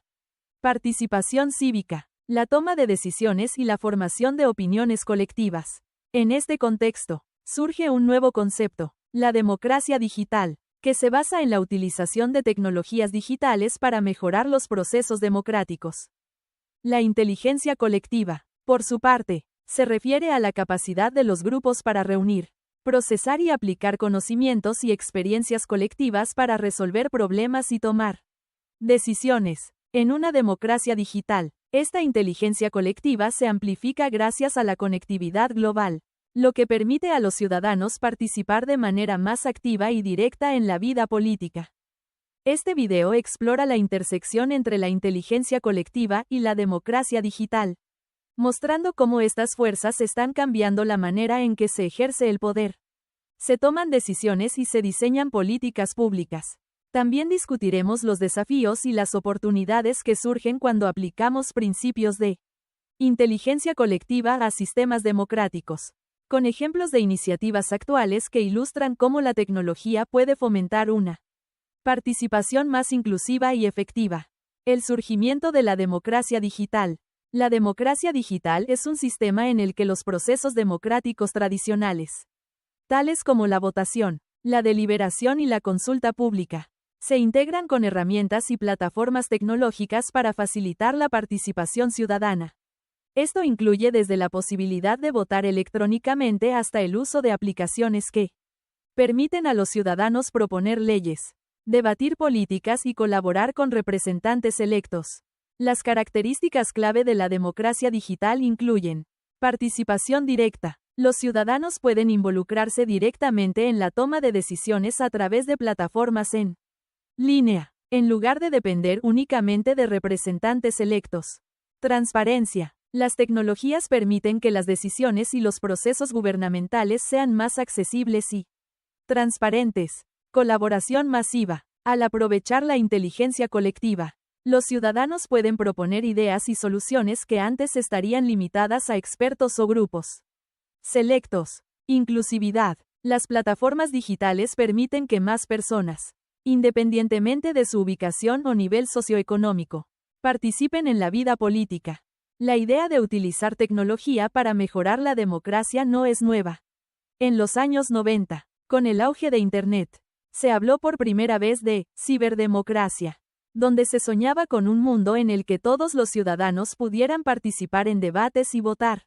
participación cívica, la toma de decisiones y la formación de opiniones colectivas. En este contexto, surge un nuevo concepto, la democracia digital, que se basa en la utilización de tecnologías digitales para mejorar los procesos democráticos. La inteligencia colectiva, por su parte, se refiere a la capacidad de los grupos para reunir, procesar y aplicar conocimientos y experiencias colectivas para resolver problemas y tomar decisiones. En una democracia digital, esta inteligencia colectiva se amplifica gracias a la conectividad global, lo que permite a los ciudadanos participar de manera más activa y directa en la vida política. Este video explora la intersección entre la inteligencia colectiva y la democracia digital, mostrando cómo estas fuerzas están cambiando la manera en que se ejerce el poder, se toman decisiones y se diseñan políticas públicas. También discutiremos los desafíos y las oportunidades que surgen cuando aplicamos principios de inteligencia colectiva a sistemas democráticos, con ejemplos de iniciativas actuales que ilustran cómo la tecnología puede fomentar una participación más inclusiva y efectiva. El surgimiento de la democracia digital. La democracia digital es un sistema en el que los procesos democráticos tradicionales, tales como la votación, la deliberación y la consulta pública, se integran con herramientas y plataformas tecnológicas para facilitar la participación ciudadana. Esto incluye desde la posibilidad de votar electrónicamente hasta el uso de aplicaciones que permiten a los ciudadanos proponer leyes, debatir políticas y colaborar con representantes electos. Las características clave de la democracia digital incluyen participación directa. Los ciudadanos pueden involucrarse directamente en la toma de decisiones a través de plataformas en línea, en lugar de depender únicamente de representantes electos. Transparencia. Las tecnologías permiten que las decisiones y los procesos gubernamentales sean más accesibles y transparentes. Colaboración masiva. Al aprovechar la inteligencia colectiva, los ciudadanos pueden proponer ideas y soluciones que antes estarían limitadas a expertos o grupos selectos. Inclusividad. Las plataformas digitales permiten que más personas, independientemente de su ubicación o nivel socioeconómico, participen en la vida política. La idea de utilizar tecnología para mejorar la democracia no es nueva. En los años 90, con el auge de Internet, se habló por primera vez de ciberdemocracia, donde se soñaba con un mundo en el que todos los ciudadanos pudieran participar en debates y votar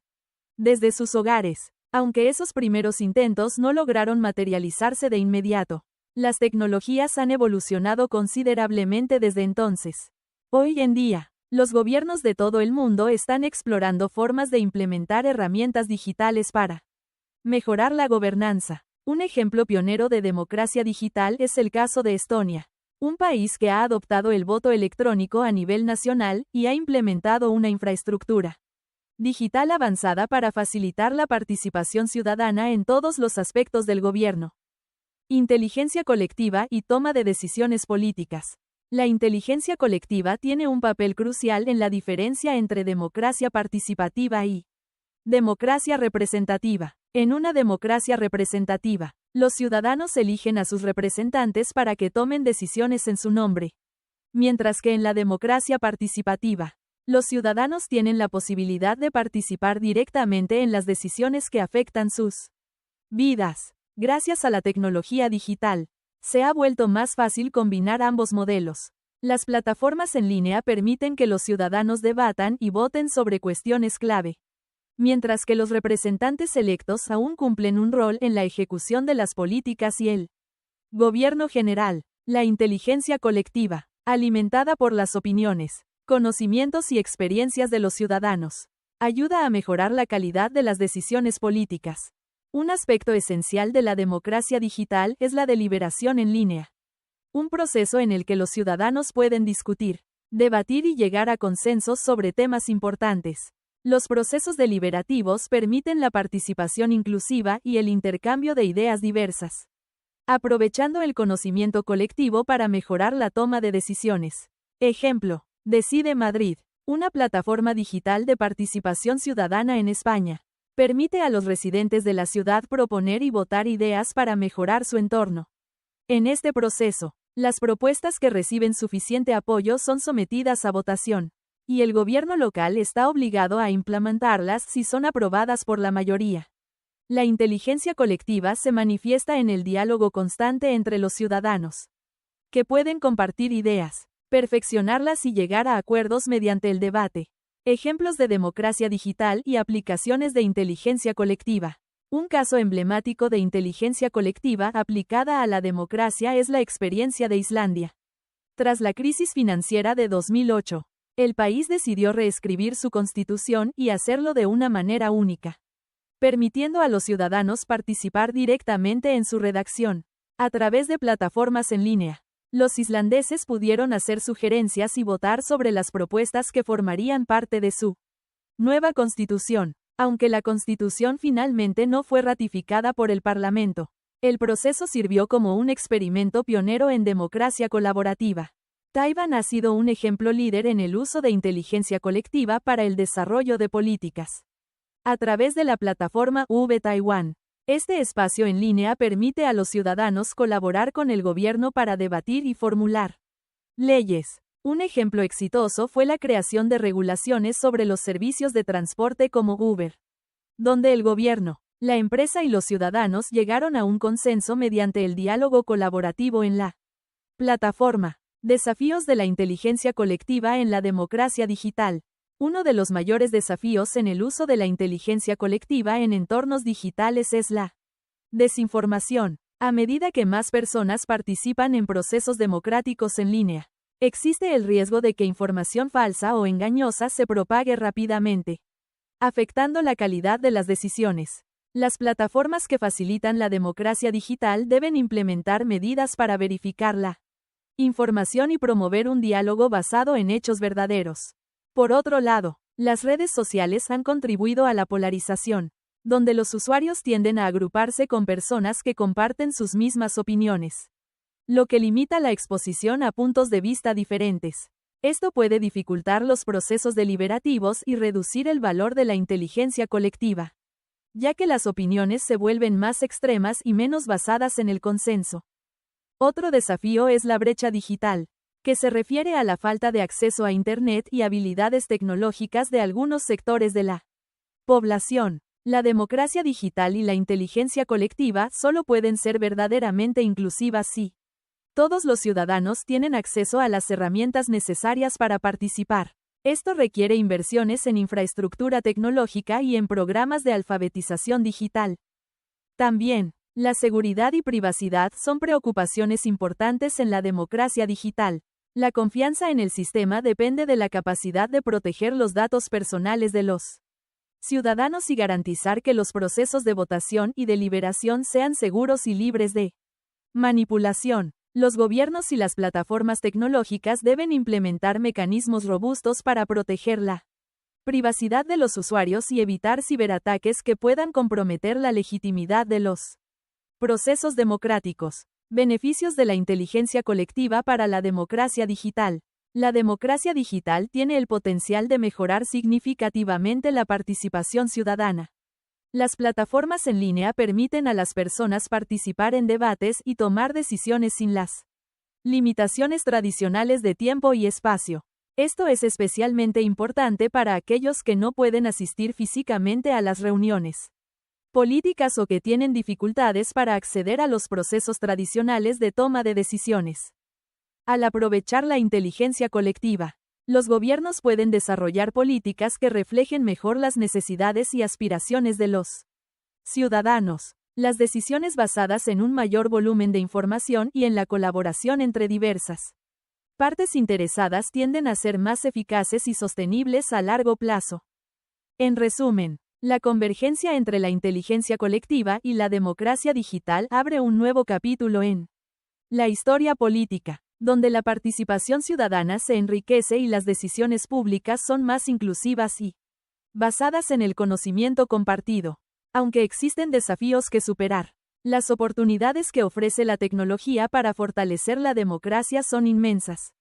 desde sus hogares. Aunque esos primeros intentos no lograron materializarse de inmediato, las tecnologías han evolucionado considerablemente desde entonces. Hoy en día, los gobiernos de todo el mundo están explorando formas de implementar herramientas digitales para mejorar la gobernanza. Un ejemplo pionero de democracia digital es el caso de Estonia, un país que ha adoptado el voto electrónico a nivel nacional y ha implementado una infraestructura digital avanzada para facilitar la participación ciudadana en todos los aspectos del gobierno. Inteligencia colectiva y toma de decisiones políticas. La inteligencia colectiva tiene un papel crucial en la diferencia entre democracia participativa y democracia representativa. En una democracia representativa, los ciudadanos eligen a sus representantes para que tomen decisiones en su nombre. Mientras que en la democracia participativa, los ciudadanos tienen la posibilidad de participar directamente en las decisiones que afectan sus vidas. Gracias a la tecnología digital, se ha vuelto más fácil combinar ambos modelos. Las plataformas en línea permiten que los ciudadanos debatan y voten sobre cuestiones clave, mientras que los representantes electos aún cumplen un rol en la ejecución de las políticas y el gobierno general. La inteligencia colectiva, alimentada por las opiniones, conocimientos y experiencias de los ciudadanos, ayuda a mejorar la calidad de las decisiones políticas. Un aspecto esencial de la democracia digital es la deliberación en línea, un proceso en el que los ciudadanos pueden discutir, debatir y llegar a consensos sobre temas importantes. Los procesos deliberativos permiten la participación inclusiva y el intercambio de ideas diversas, aprovechando el conocimiento colectivo para mejorar la toma de decisiones. Ejemplo: Decide Madrid, una plataforma digital de participación ciudadana en España. Permite a los residentes de la ciudad proponer y votar ideas para mejorar su entorno. En este proceso, las propuestas que reciben suficiente apoyo son sometidas a votación, y el gobierno local está obligado a implementarlas si son aprobadas por la mayoría. La inteligencia colectiva se manifiesta en el diálogo constante entre los ciudadanos, que pueden compartir ideas, perfeccionarlas y llegar a acuerdos mediante el debate. Ejemplos de democracia digital y aplicaciones de inteligencia colectiva. Un caso emblemático de inteligencia colectiva aplicada a la democracia es la experiencia de Islandia. Tras la crisis financiera de 2008, el país decidió reescribir su constitución y hacerlo de una manera única, permitiendo a los ciudadanos participar directamente en su redacción. A través de plataformas en línea, los islandeses pudieron hacer sugerencias y votar sobre las propuestas que formarían parte de su nueva constitución. Aunque la constitución finalmente no fue ratificada por el Parlamento, El proceso sirvió como un experimento pionero en democracia colaborativa. Taiwán ha sido un ejemplo líder en el uso de inteligencia colectiva para el desarrollo de políticas. A través de la plataforma V-Taiwan, este espacio en línea permite a los ciudadanos colaborar con el gobierno para debatir y formular leyes. Un ejemplo exitoso fue la creación de regulaciones sobre los servicios de transporte como Uber, donde el gobierno, la empresa y los ciudadanos llegaron a un consenso mediante el diálogo colaborativo en la plataforma. Desafíos de la inteligencia colectiva en la democracia digital. Uno de los mayores desafíos en el uso de la inteligencia colectiva en entornos digitales es la desinformación. A medida que más personas participan en procesos democráticos en línea, existe el riesgo de que información falsa o engañosa se propague rápidamente, afectando la calidad de las decisiones. Las plataformas que facilitan la democracia digital deben implementar medidas para verificar la información y promover un diálogo basado en hechos verdaderos. Por otro lado, las redes sociales han contribuido a la polarización, donde los usuarios tienden a agruparse con personas que comparten sus mismas opiniones, lo que limita la exposición a puntos de vista diferentes. Esto puede dificultar los procesos deliberativos y reducir el valor de la inteligencia colectiva, ya que las opiniones se vuelven más extremas y menos basadas en el consenso. Otro desafío es la brecha digital, que se refiere a la falta de acceso a Internet y habilidades tecnológicas de algunos sectores de la población. La democracia digital y la inteligencia colectiva solo pueden ser verdaderamente inclusivas si todos los ciudadanos tienen acceso a las herramientas necesarias para participar. Esto requiere inversiones en infraestructura tecnológica y en programas de alfabetización digital. También, la seguridad y privacidad son preocupaciones importantes en la democracia digital. La confianza en el sistema depende de la capacidad de proteger los datos personales de los ciudadanos y garantizar que los procesos de votación y deliberación sean seguros y libres de manipulación. Los gobiernos y las plataformas tecnológicas deben implementar mecanismos robustos para proteger la privacidad de los usuarios y evitar ciberataques que puedan comprometer la legitimidad de los procesos democráticos. Beneficios de la inteligencia colectiva para la democracia digital. La democracia digital tiene el potencial de mejorar significativamente la participación ciudadana. Las plataformas en línea permiten a las personas participar en debates y tomar decisiones sin las limitaciones tradicionales de tiempo y espacio. Esto es especialmente importante para aquellos que no pueden asistir físicamente a las reuniones políticas o que tienen dificultades para acceder a los procesos tradicionales de toma de decisiones. Al aprovechar la inteligencia colectiva, los gobiernos pueden desarrollar políticas que reflejen mejor las necesidades y aspiraciones de los ciudadanos. Las decisiones basadas en un mayor volumen de información y en la colaboración entre diversas partes interesadas tienden a ser más eficaces y sostenibles a largo plazo. En resumen, la convergencia entre la inteligencia colectiva y la democracia digital abre un nuevo capítulo en la historia política, donde la participación ciudadana se enriquece y las decisiones públicas son más inclusivas y basadas en el conocimiento compartido. Aunque existen desafíos que superar, las oportunidades que ofrece la tecnología para fortalecer la democracia son inmensas.